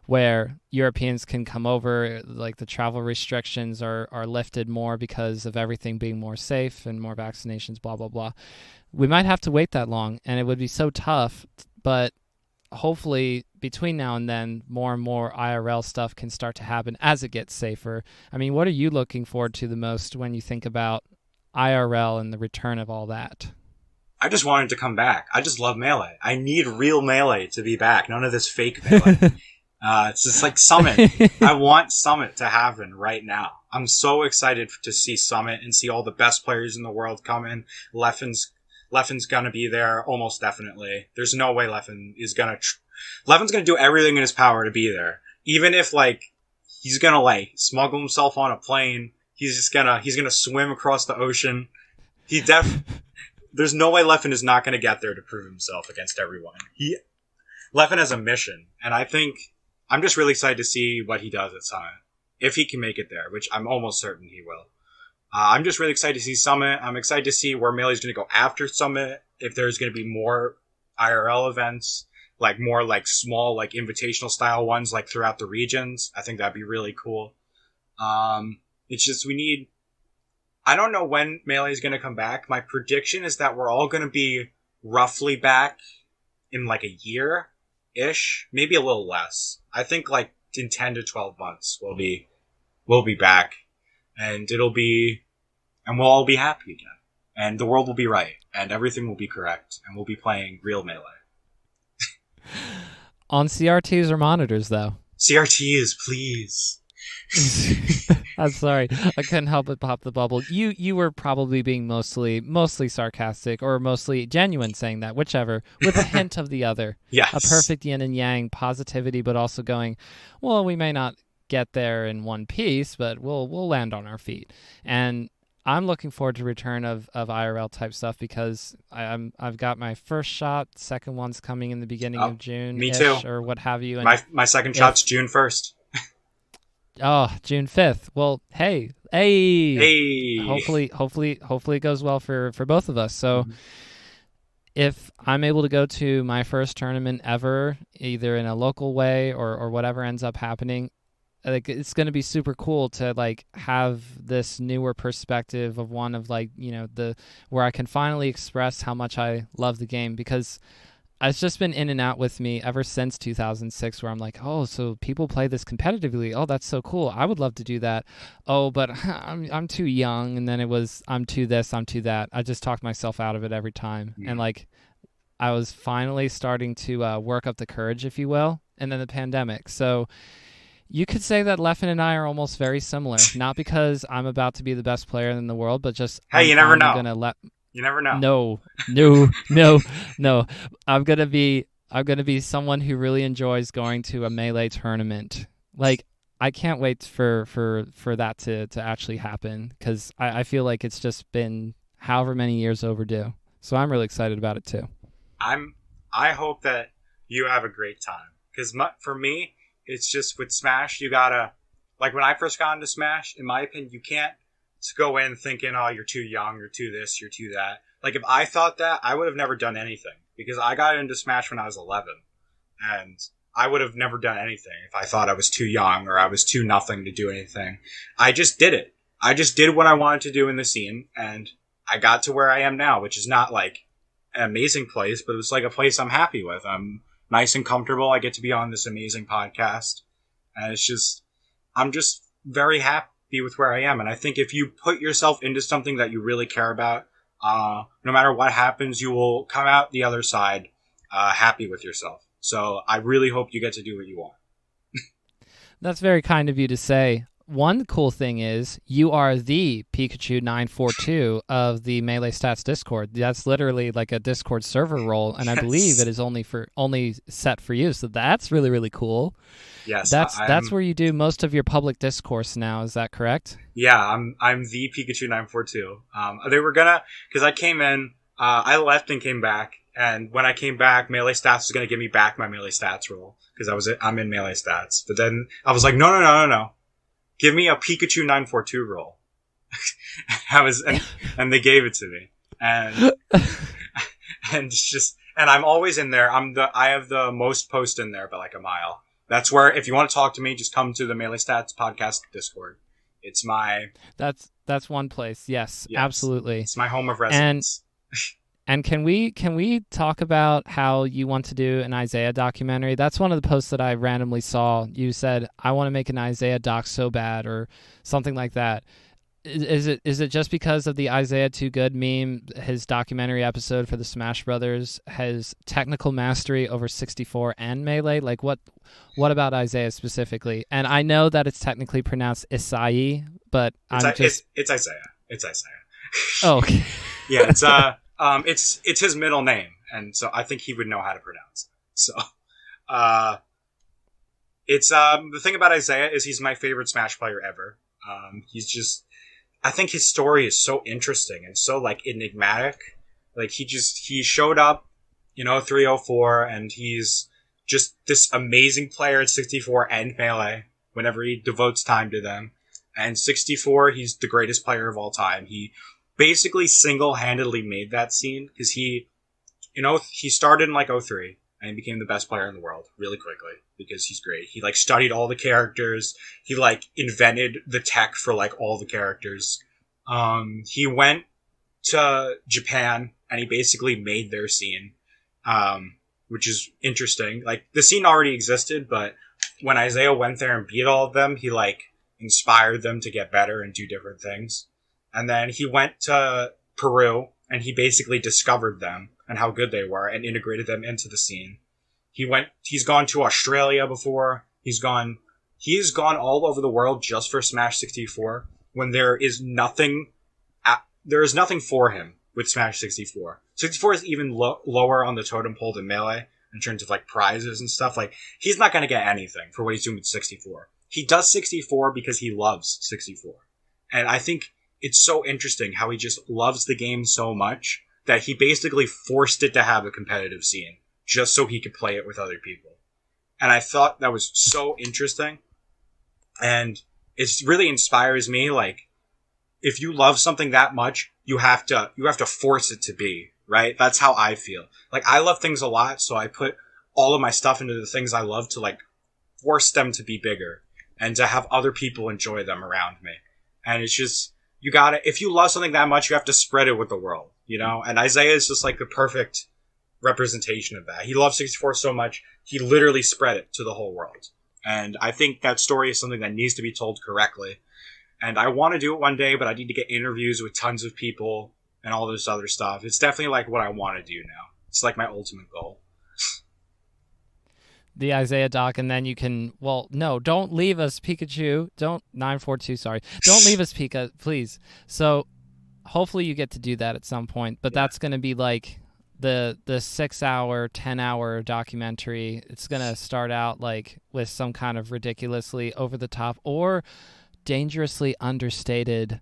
where Europeans can come over, like the travel restrictions are lifted more because of everything being more safe and more vaccinations, blah, blah, blah. We might have to wait that long, and it would be so tough, but hopefully between now and then, more and more IRL stuff can start to happen as it gets safer. I mean, what are you looking forward to the most when you think about IRL and the return of all that? I just want it to come back. I just love Melee. I need real Melee to be back. None of this fake Melee. It's just like Summit. I want Summit to happen right now. I'm so excited to see Summit and see all the best players in the world come in. Leffen's gonna be there almost definitely. There's no way Leffen's gonna do everything in his power to be there. Even if he's gonna smuggle himself on a plane, he's gonna swim across the ocean. He there's no way Leffen is not going to get there to prove himself against everyone. Leffen has a mission, and I'm just really excited to see what he does at Summit. If he can make it there, which I'm almost certain he will. I'm just really excited to see Summit. I'm excited to see where Melee's going to go after Summit. If there's going to be more IRL events, like more like small, like invitational style ones, like throughout the regions. I think that'd be really cool. It's just I don't know when Melee is going to come back. My prediction is that we're all going to be roughly back in like a year-ish, maybe a little less. I think like in 10 to 12 months we'll be back, and we'll all be happy again, and the world will be right, and everything will be correct, and we'll be playing real Melee. On CRTs or monitors, though? CRTs, please. I'm sorry, I couldn't help but pop the bubble. You were probably being mostly sarcastic or mostly genuine saying that, whichever, with a hint of the other. Yes. A perfect yin and yang, positivity, but also going, well, we may not get there in one piece, but we'll land on our feet. And I'm looking forward to return of IRL type stuff because I've got my first shot. Second one's coming in the beginning of June. Me too. Or what have you. And my second shot's June 1st. Oh, June 5th. Well, hey. Hopefully it goes well for both of us. So if I'm able to go to my first tournament ever, either in a local way or whatever ends up happening, like it's going to be super cool to like have this newer perspective of one of like, you know, where I can finally express how much I love the game, because it's just been in and out with me ever since 2006, where I'm like, oh, so people play this competitively. Oh, that's so cool. I would love to do that. Oh, but I'm too young. And then it was, I'm too this, I'm too that. I just talked myself out of it every time. And like, I was finally starting to work up the courage, if you will. And then the pandemic. So you could say that Leffen and I are almost very similar, not because I'm about to be the best player in the world, but just, hey, you never know. You never know. No. I'm gonna be someone who really enjoys going to a Melee tournament. Like, I can't wait for that to actually happen, because I feel like it's just been however many years overdue. So I'm really excited about it too. I hope that you have a great time, because for me, it's just with Smash, you gotta, like when I first got into Smash, in my opinion, you can't go in thinking, oh, you're too young, you're too this, you're too that. Like, if I thought that, I would have never done anything, because I got into Smash when I was 11, and I would have never done anything if I thought I was too young or I was too nothing to do anything. I just did it. I just did what I wanted to do in the scene, and I got to where I am now, which is not like an amazing place, but it's like a place I'm happy with. I'm nice and comfortable. I get to be on this amazing podcast, and I'm just very happy with where I am. And I think if you put yourself into something that you really care about, no matter what happens, you will come out the other side happy with yourself. So I really hope you get to do what you want. That's very kind of you to say. One cool thing is you are the Pikachu942 of the MeleeStats Discord. That's literally like a Discord server role, and I believe it is only set for you. So that's really, really cool. Yes, that's where you do most of your public discourse now. Is that correct? Yeah, I'm the Pikachu942. They were because I came in, I left and came back, and when I came back, MeleeStats was gonna give me back my MeleeStats role because I'm in MeleeStats. But then I was like, no. Give me a Pikachu942 role. and they gave it to me. And and I'm always in there. I have the most post in there by like a mile. That's where, if you want to talk to me, just come to the MeleeStats podcast Discord. It's my... That's one place. Yes, absolutely. It's my home of residence. And can we talk about how you want to do an Isaiah documentary? That's one of the posts that I randomly saw. You said, I want to make an Isaiah doc so bad, or something like that. Is it just because of the Isaiah Too Good meme? His documentary episode for the Smash Brothers has technical mastery over 64 and Melee. Like, what about Isaiah specifically? And I know that it's technically pronounced Isai, but it's Isaiah. It's Isaiah. Oh, okay. Yeah, it's his middle name, and so I think he would know how to pronounce it. So, it's the thing about Isaiah is he's my favorite Smash player ever. I think his story is so interesting and so like enigmatic Like he showed up, 304, and he's just this amazing player at 64 and Melee whenever he devotes time to them. And 64, he's the greatest player of all time. He basically single-handedly made that scene because he started in like '03 and he became the best player in the world really quickly because he's great. He like studied all the characters. He like invented the tech for like all the characters. He went to Japan and he basically made their scene, which is interesting. Like the scene already existed, but when Isaiah went there and beat all of them, he like inspired them to get better and do different things. And then he went to Peru and he basically discovered them and how good they were and integrated them into the scene. He's gone to Australia before. He's gone all over the world just for Smash 64 when there is nothing for him with Smash 64. 64 is even lower on the totem pole than Melee in terms of like prizes and stuff. Like he's not going to get anything for what he's doing with 64. He does 64 because he loves 64. And I think it's so interesting how he just loves the game so much that he basically forced it to have a competitive scene just so he could play it with other people. And I thought that was so interesting. And it really inspires me. Like, if you love something that much, you have to force it to be, right? That's how I feel. Like, I love things a lot, so I put all of my stuff into the things I love to, like, force them to be bigger and to have other people enjoy them around me. And it's just, if you love something that much, you have to spread it with the world, And Isaiah is just, like, the perfect representation of that. He loves 64 so much, he literally spread it to the whole world. And I think that story is something that needs to be told correctly. And I want to do it one day, but I need to get interviews with tons of people and all this other stuff. It's definitely like what I want to do now. It's like my ultimate goal. The Isaiah doc, and then you can, don't leave us, Pikachu. 942, sorry. Don't leave us, Pika, please. So hopefully you get to do that at some point, but that's going to be like the 6-hour, 10-hour documentary. It's going to start out like with some kind of ridiculously over-the-top or dangerously understated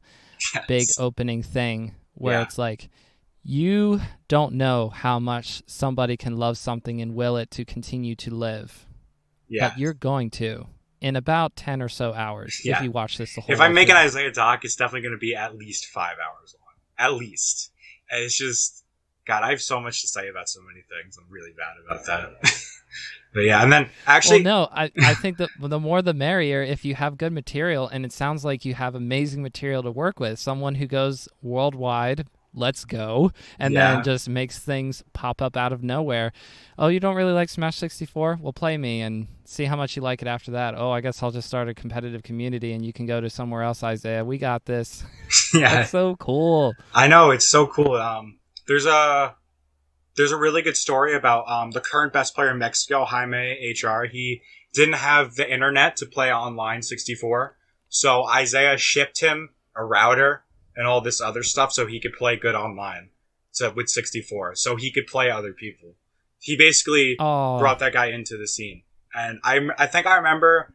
big opening thing where it's like, you don't know how much somebody can love something and will it to continue to live. Yeah. But you're going to in about 10 or so hours if you watch this the whole If I make an Isaiah doc, it's definitely going to be at least 5 hours long. At least. And it's just, God, I have so much to say about so many things. I'm really bad about that. But yeah, and then actually... Well, no, I think that the more the merrier if you have good material, and it sounds like you have amazing material to work with. Someone who goes worldwide, let's go, and then just makes things pop up out of nowhere. Oh, you don't really like Smash 64? Well, play me and see how much you like it after that. Oh, I guess I'll just start a competitive community and you can go to somewhere else, Isaiah. We got this. Yeah. That's so cool. I know, it's so cool. There's a really good story about the current best player in Mexico, Jaime HR. He didn't have the internet to play online 64, so Isaiah shipped him a router and all this other stuff so he could play good online with 64, so he could play other people. He basically brought that guy into the scene. And I think I remember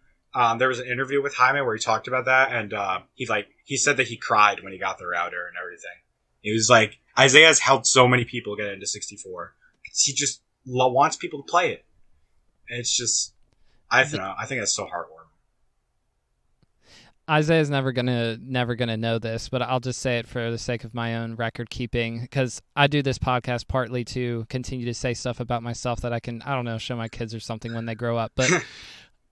there was an interview with Jaime where he talked about that, and he said that he cried when he got the router and everything. It was like, Isaiah's helped so many people get into 64. He just wants people to play it. And it's just, I don't know, I think that's so heartwarming. Isaiah's never gonna know this, but I'll just say it for the sake of my own record keeping, because I do this podcast partly to continue to say stuff about myself that I can, I don't know, show my kids or something when they grow up. But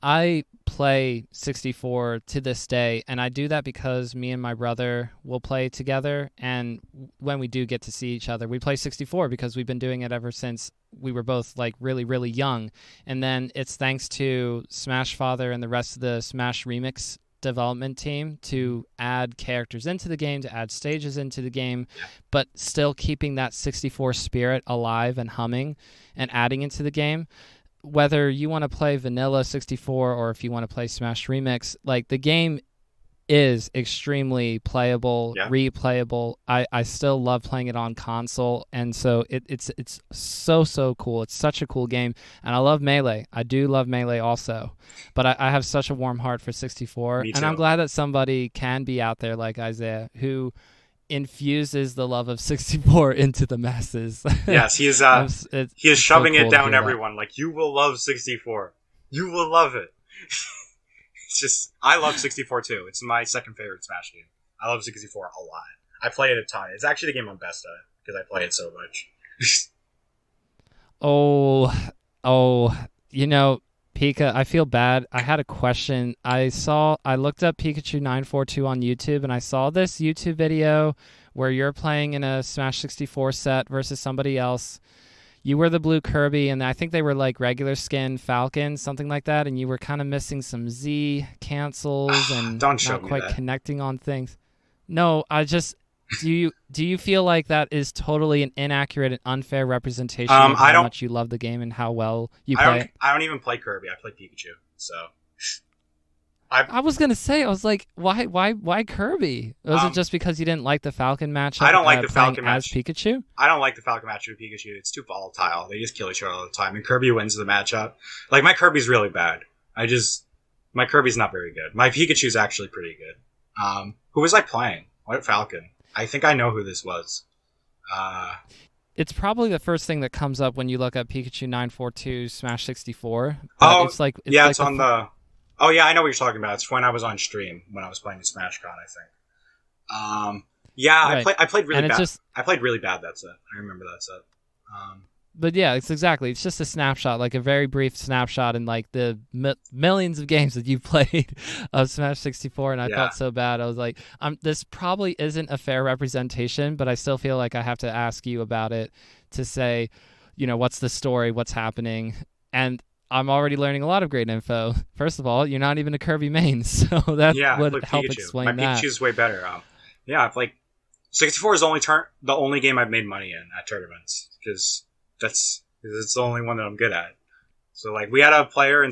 I play 64 to this day, and I do that because me and my brother will play together, and when we do get to see each other, we play 64 because we've been doing it ever since we were both like really, really young. And then it's thanks to Smash Father and the rest of the Smash Remix development team to add characters into the game, to add stages into the game, but still keeping that 64 spirit alive and humming and adding into the game. Whether you want to play vanilla 64 or if you want to play Smash Remix, like the game is extremely playable, replayable. I still love playing it on console, and so it's so cool. It's such a cool game, and I love Melee. I do love Melee also, but I have such a warm heart for 64, and I'm glad that somebody can be out there like Isaiah who infuses the love of 64 into the masses. Yes, he is shoving so cool it down to everyone. Like, you will love 64. You will love it. It's just, I love 64 too. It's my second favorite Smash game. I love 64 a lot. I play it a ton. It's actually the game I'm best at because I play it so much. Oh, Pika, I feel bad. I had a question. I looked up Pikachu942 on YouTube, and I saw this YouTube video where you're playing in a Smash 64 set versus somebody else. You were the blue Kirby, and I think they were like regular skin Falcon, something like that, and you were kind of missing some Z cancels and Don't show not me quite that. connecting on things. No, do you feel like that is totally an inaccurate and unfair representation of how much you love the game and how well you play it? I don't even play Kirby. I play Pikachu. So I was gonna say, I was like, why Kirby? Was it just because you didn't like the Falcon matchup? I don't like the Falcon match as Pikachu. I don't like the Falcon matchup with Pikachu. It's too volatile. They just kill each other all the time, and Kirby wins the matchup. Like, my Kirby's really bad. My Kirby's not very good. My Pikachu's actually pretty good. Who was I playing? What Falcon? I think I know who this was. It's probably the first thing that comes up when you look up Pikachu942 Smash 64. It's on the. Oh yeah, I know what you're talking about. It's when I was on stream when I was playing SmashCon, I think. Right. I played really bad. I played really bad that set. I remember that set. But yeah, it's just a snapshot, like a very brief snapshot in like the millions of games that you've played of Smash 64, and I felt so bad. I was like, this probably isn't a fair representation, but I still feel like I have to ask you about it to say, what's the story, what's happening, and I'm already learning a lot of great info. First of all, you're not even a Kirby main, so that would help explain that. My Pikachu's way better. I've 64 is the only game I've made money in at tournaments because it's the only one that I'm good at. So like, we had a player in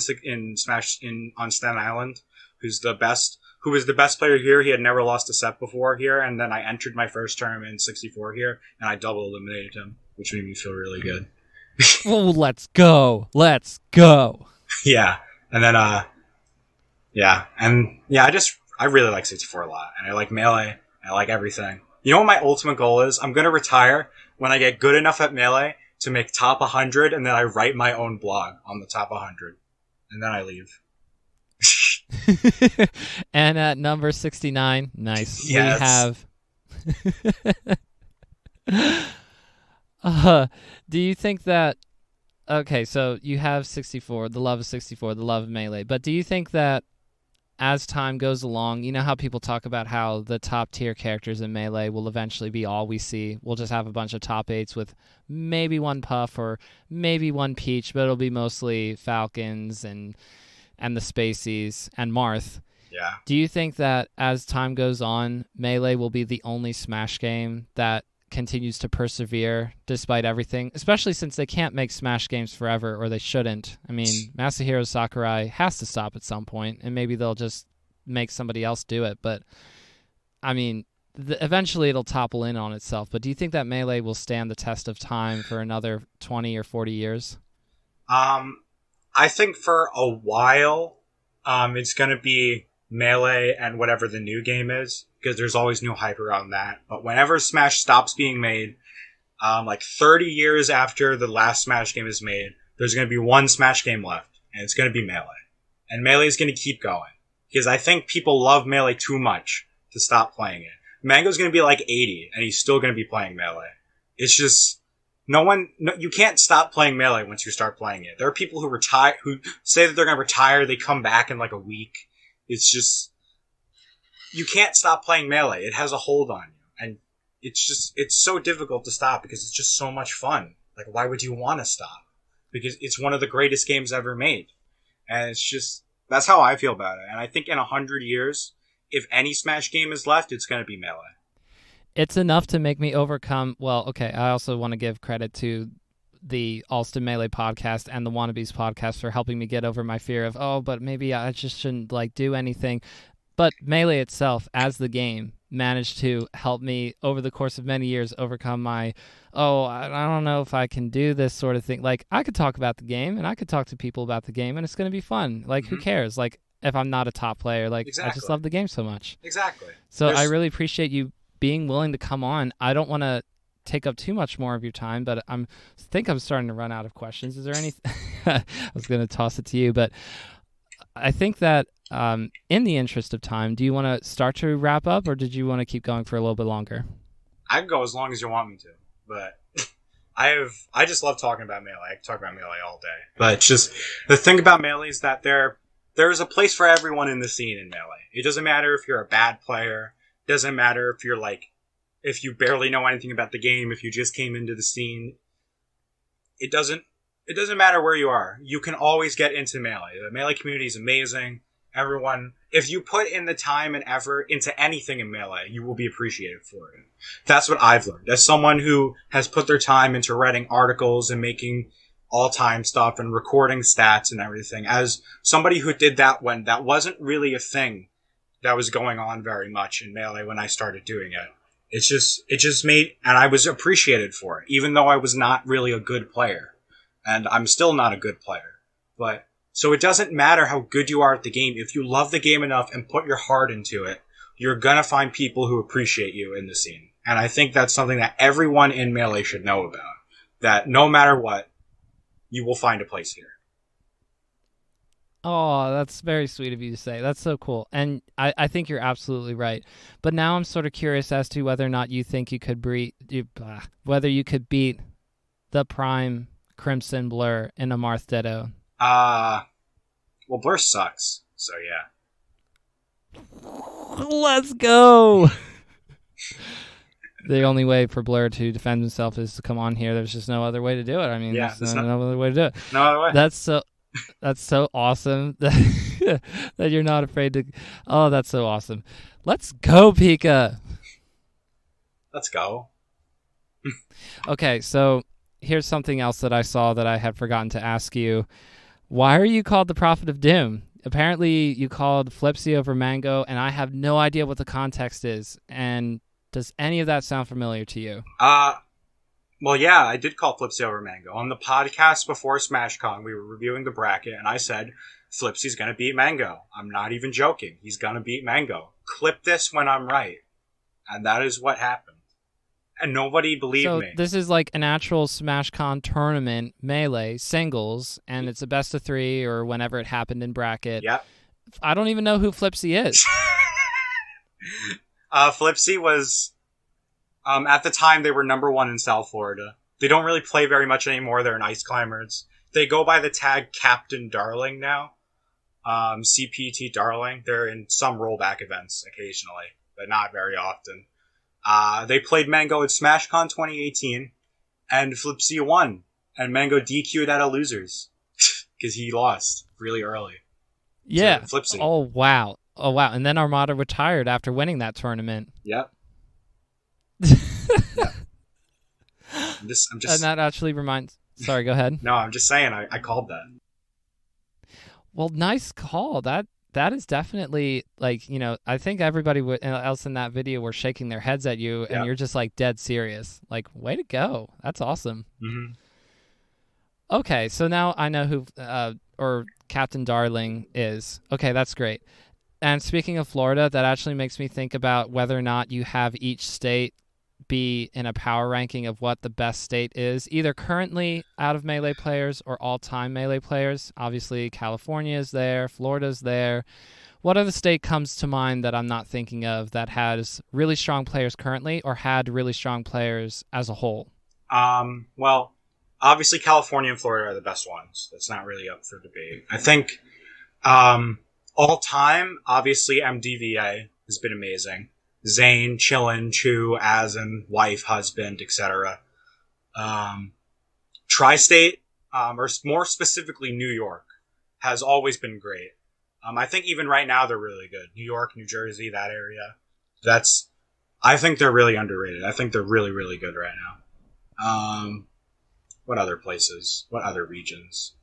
Smash on Staten Island who was the best player here. He had never lost a set before here, and then I entered my first tournament in 64 here, and I double eliminated him, which made me feel really good. Oh, let's go! Yeah, and then I really like 64 a lot, and I like Melee, and I like everything. You know what my ultimate goal is? I'm gonna retire when I get good enough at Melee to make top 100, and then I write my own blog on the top 100, and then I leave. And at number 69, nice. Yes. We have. Do you think that? Okay, so you have 64, the love of 64, the love of Melee, but do you think that as time goes along, you know how people talk about how the top tier characters in Melee will eventually be all we see? We'll just have a bunch of top 8s with maybe one Puff or maybe one Peach, but it'll be mostly Falcons and the Spaceys and Marth. Yeah. Do you think that as time goes on, Melee will be the only Smash game that continues to persevere despite everything, especially since they can't make Smash games forever, or they shouldn't? I mean, Masahiro Sakurai has to stop at some point, and maybe they'll just make somebody else do it. But, I mean, eventually it'll topple in on itself. But do you think that Melee will stand the test of time for another 20 or 40 years? I think for a while, it's going to be Melee and whatever the new game is, because there's always new hype around that. But whenever Smash stops being made, 30 years after the last Smash game is made, there's going to be one Smash game left, and it's going to be Melee. And Melee is going to keep going, because I think people love Melee too much to stop playing it. Mango's going to be like 80, and he's still going to be playing Melee. It's just, you can't stop playing Melee once you start playing it. There are people who say that they're going to retire, they come back in like a week. It's just, you can't stop playing Melee. It has a hold on you. And it's so difficult to stop because it's just so much fun. Like, why would you want to stop? Because it's one of the greatest games ever made. And it's just, that's how I feel about it. And I think in 100 years, if any Smash game is left, it's going to be Melee. It's enough to make me overcome. Well, okay, I also want to give credit to the Alston Melee podcast and the Wannabes podcast for helping me get over my fear of, but maybe I just shouldn't do anything. But Melee itself, as the game, managed to help me over the course of many years overcome my, I don't know if I can do this sort of thing. Like, I could talk about the game and I could talk to people about the game and it's going to be fun. Like, who cares? Like, if I'm not a top player, exactly. I just love the game so much. Exactly. So I really appreciate you being willing to come on. I don't want to take up too much more of your time, but I think I'm starting to run out of questions. Is there any? I was going to toss it to you, but I think that in the interest of time, do you want to start to wrap up, or did you want to keep going for a little bit longer? I can go as long as you want me to, but I just love talking about Melee. I can talk about Melee all day. But it's just the thing about Melee is that there's a place for everyone in the scene in Melee. It doesn't matter if you're a bad player. It doesn't matter if you're if you barely know anything about the game, if you just came into the scene. It doesn't matter where you are. You can always get into Melee. The Melee community is amazing. Everyone, if you put in the time and effort into anything in Melee, you will be appreciated for it. That's what I've learned. As someone who has put their time into writing articles and making all-time stuff and recording stats and everything, as somebody who did that when that wasn't really a thing that was going on very much in Melee when I started doing it. It just made, and I was appreciated for it, even though I was not really a good player. And I'm still not a good player. But, so it doesn't matter how good you are at the game. If you love the game enough and put your heart into it, you're gonna find people who appreciate you in the scene. And I think that's something that everyone in Melee should know about. That no matter what, you will find a place here. Oh, that's very sweet of you to say. That's so cool. And I think you're absolutely right. But now I'm sort of curious as to whether or not you think you could whether you could beat the Prime Crimson Blur in a Marth Ditto. Well, Blur sucks, so yeah. Let's go! The only way for Blur to defend himself is to come on here. There's just no other way to do it. I mean, there's no other way to do it. No other way. That's so awesome that you're not afraid to... Oh, that's so awesome. Let's go, Pika! Let's go. Okay, so here's something else that I saw that I had forgotten to ask you. Why are you called the Prophet of Doom? Apparently you called Flipsy over Mango, and I have no idea what the context is. And does any of that sound familiar to you? Well, yeah, I did call Flipsy over Mango. On the podcast before SmashCon, we were reviewing the bracket, and I said, Flipsy's gonna beat Mango. I'm not even joking. He's gonna beat Mango. Clip this when I'm right. And that is what happened. And nobody believed me. So this is like an actual SmashCon tournament, Melee, singles, and it's a best of 3 or whenever it happened in bracket. Yep. I don't even know who Flipsy is. Flipsy was... at the time, they were #1 in South Florida. They don't really play very much anymore. They're in Ice Climbers. They go by the tag Captain Darling now. CPT Darling. They're in some rollback events occasionally, but not very often. They played Mango at SmashCon 2018, and Flipsy won. And Mango DQ'd out of losers. Because he lost really early. Yeah. Flipsy. Oh, wow. And then Armada retired after winning that tournament. Yep. Yeah. I'm just and that actually reminds... Sorry, go ahead. No, I'm just saying, I called that. Well, nice call. That is definitely, like, you know, I think everybody else in that video were shaking their heads at you, and you're just, like, dead serious. Like, way to go. That's awesome. Mm-hmm. Okay, so now I know who, or Captain Darling is. Okay, that's great. And speaking of Florida, that actually makes me think about whether or not you have each state be in a power ranking of what the best state is, either currently out of Melee players or all-time Melee players. Obviously, California is there, Florida's there. What other state comes to mind that I'm not thinking of that has really strong players currently or had really strong players as a whole? Well, obviously California and Florida are the best ones. That's not really up for debate. I think all-time, obviously MDVA has been amazing. Zain, Chillin, Chu, Asin, wife, husband, etc. Tri-State, or more specifically New York, has always been great. I think even right now they're really good. New York, New Jersey, that area. I think they're really underrated. I think they're really, really good right now. What other places? What other regions?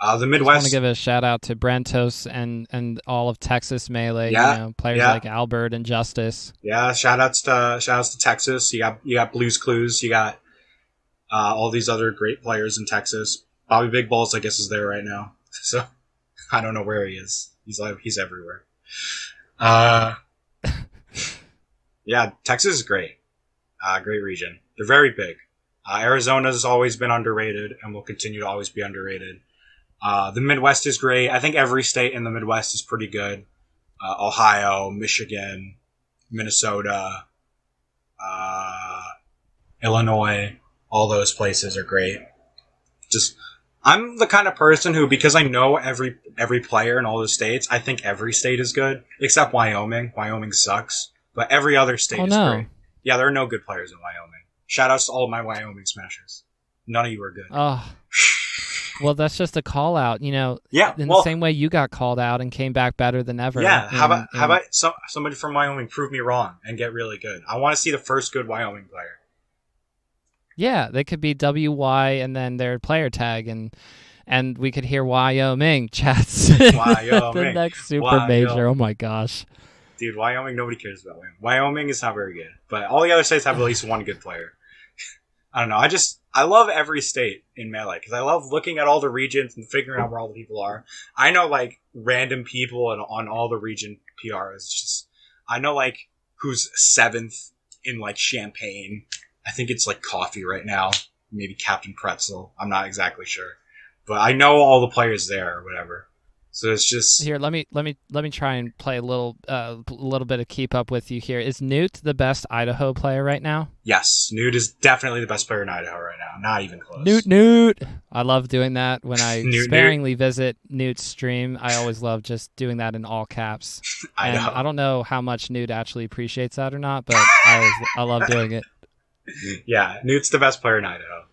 The Midwest. I want to give a shout out to Brentos and all of Texas Melee. Yeah, you know, players like Albert and Justice. Yeah, shout outs to Texas. You got Blues Clues. You got all these other great players in Texas. Bobby Big Balls, I guess, is there right now. So I don't know where he is. He's everywhere. Yeah, Yeah, Texas is great. Great region. They're very big. Arizona's always been underrated and will continue to always be underrated. The Midwest is great. I think every state in the Midwest is pretty good. Ohio, Michigan, Minnesota, Illinois, all those places are great. Just, I'm the kind of person who, because I know every player in all the states, I think every state is good, except Wyoming. Wyoming sucks, but every other state is great. Yeah, there are no good players in Wyoming. Shout outs to all of my Wyoming Smashers. None of you are good. Oh, well, that's just a call out, Yeah, the same way you got called out and came back better than ever. Yeah, how about somebody from Wyoming prove me wrong and get really good? I want to see the first good Wyoming player. Yeah, they could be WY and then their player tag, and we could hear Wyoming chats. Wyoming. The next super major. Oh my gosh. Dude, Wyoming, nobody cares about Wyoming. Wyoming is not very good, but all the other states have at least one good player. I don't know. I love every state in Melee because I love looking at all the regions and figuring out where all the people are. I know like random people and on all the region PRs. Just I know like who's 7th in like Champaign. I think it's like Coffee right now. Maybe Captain Pretzel. I'm not exactly sure, but I know all the players there or whatever. So it's just here. Let me try and play a little bit of keep up with you here. Is Newt the best Idaho player right now? Yes, Newt is definitely the best player in Idaho right now. Not even close. Newt. I love doing that when I sparingly visit Newt's stream. I always love just doing that in all caps. And I don't know how much Newt actually appreciates that or not, but I love doing it. Yeah, Newt's the best player in Idaho.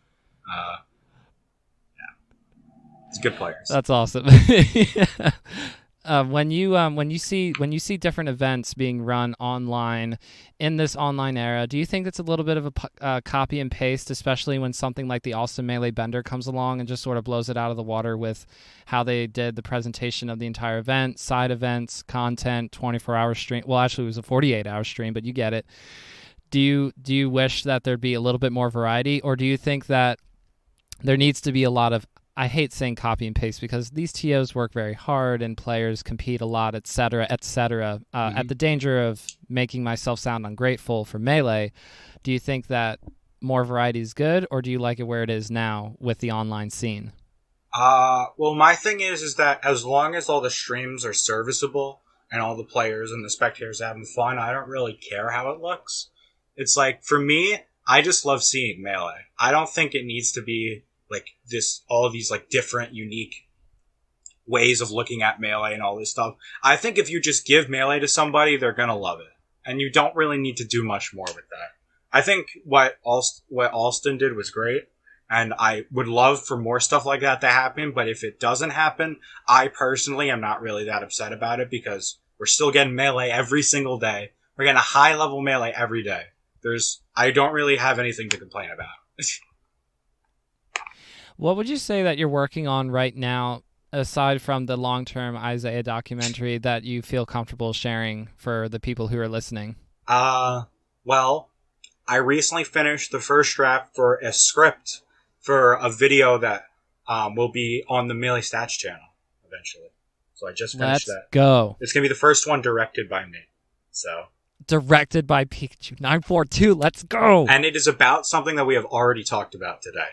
It's good players. That's awesome. When you see different events being run online in this online era, do you think it's a little bit of a copy and paste, especially when something like the Austin Melee Bender comes along and just sort of blows it out of the water with how they did the presentation of the entire event, side events, content, 24-hour stream? Well, actually, it was a 48-hour stream, but you get it. Do you wish that there'd be a little bit more variety, or do you think that there needs to be a lot of, I hate saying copy and paste because these TOs work very hard and players compete a lot, et cetera, et cetera. At the danger of making myself sound ungrateful for Melee, do you think that more variety is good, or do you like it where it is now with the online scene? Well, my thing is that as long as all the streams are serviceable and all the players and the spectators are having fun, I don't really care how it looks. It's like, for me, I just love seeing Melee. I don't think it needs to be like all these like different, unique ways of looking at Melee and all this stuff. I think if you just give Melee to somebody, they're gonna love it. And you don't really need to do much more with that. I think what Alston did was great, and I would love for more stuff like that to happen, but if it doesn't happen, I personally am not really that upset about it because we're still getting Melee every single day. We're getting a high-level Melee every day. I don't really have anything to complain about. What would you say that you're working on right now, aside from the long-term Isaiah documentary, that you feel comfortable sharing for the people who are listening? Well, I recently finished the first draft for a script for a video that will be on the MeleeStats channel eventually. So I just finished that. Let's go. It's going to be the first one directed by me. So... Directed by Pikachu942. Let's go. And it is about something that we have already talked about today.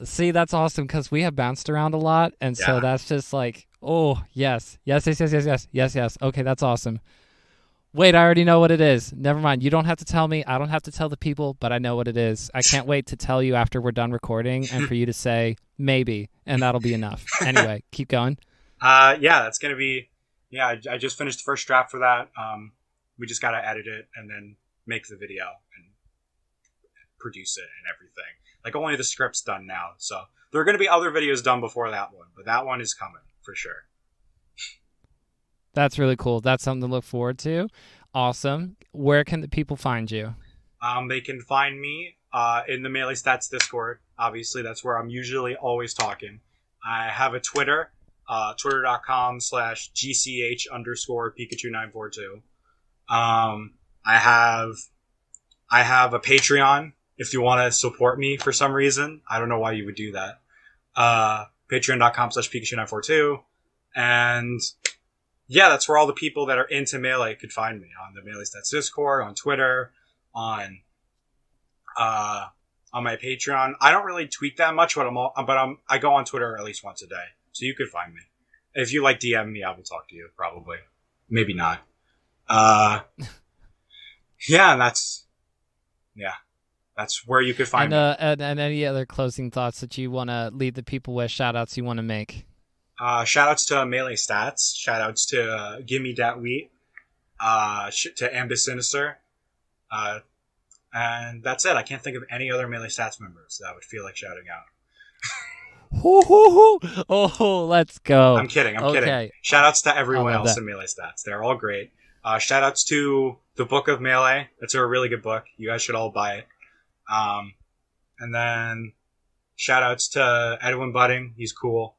See, that's awesome because we have bounced around a lot, and so that's just like, oh, yes. Okay, that's awesome. Wait, I already know what it is. Never mind. You don't have to tell me. I don't have to tell the people, but I know what it is. I can't wait to tell you after we're done recording and for you to say maybe, and that'll be enough. Anyway, keep going. That's going to be... Yeah, I just finished the first draft for that. We just got to edit it and then make the video and produce it and everything. Like, only the script's done now. So there are going to be other videos done before that one, but that one is coming for sure. That's really cool. That's something to look forward to. Awesome. Where can the people find you? They can find me in the MeleeStats Discord. Obviously, that's where I'm usually always talking. I have a Twitter. Twitter.com/GCH_Pikachu942. I have a Patreon if you want to support me for some reason. I don't know why you would do that. Patreon.com/Pikachu942. And yeah, that's where all the people that are into Melee could find me, on the MeleeStats Discord, on Twitter, on my Patreon. I don't really tweet that much, but I go on Twitter at least once a day, so you could find me. If you like DM me, I will talk to you, probably. Maybe not. Yeah, and that's where you could find me. And any other closing thoughts that you want to leave the people with, shout-outs you want to make? Shout-outs to MeleeStats. Shout-outs to Gimme Dat Wheat. To Ambus Sinister. And that's it. I can't think of any other MeleeStats members that I would feel like shouting out. Oh, let's go. I'm kidding. Shoutouts to everyone else in MeleeStats. They're all great. Shoutouts to the Book of Melee. It's a really good book. You guys should all buy it. And then shoutouts to Edwin Budding. He's cool.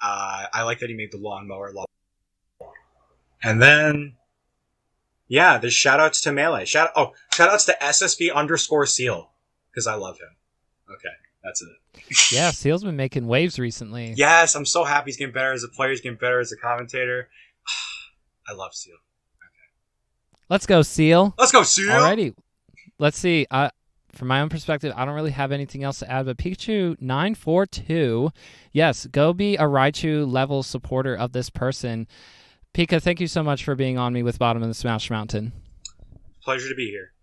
I like that he made the lawnmower. And then, yeah, there's shoutouts to Melee. Shoutouts to SSB_Seal, because I love him. Okay, that's it. Yeah, Seal's been making waves recently. Yes, I'm so happy he's getting better as a player. He's getting better as a commentator. I love Seal. Okay. Let's go, Seal. Let's go, Seal. Alrighty. Let's see. From my own perspective, I don't really have anything else to add, but Pikachu942, yes, go be a Raichu level supporter of this person. Pika, thank you so much for being on me with Bottom of the Smash Mountain. Pleasure to be here.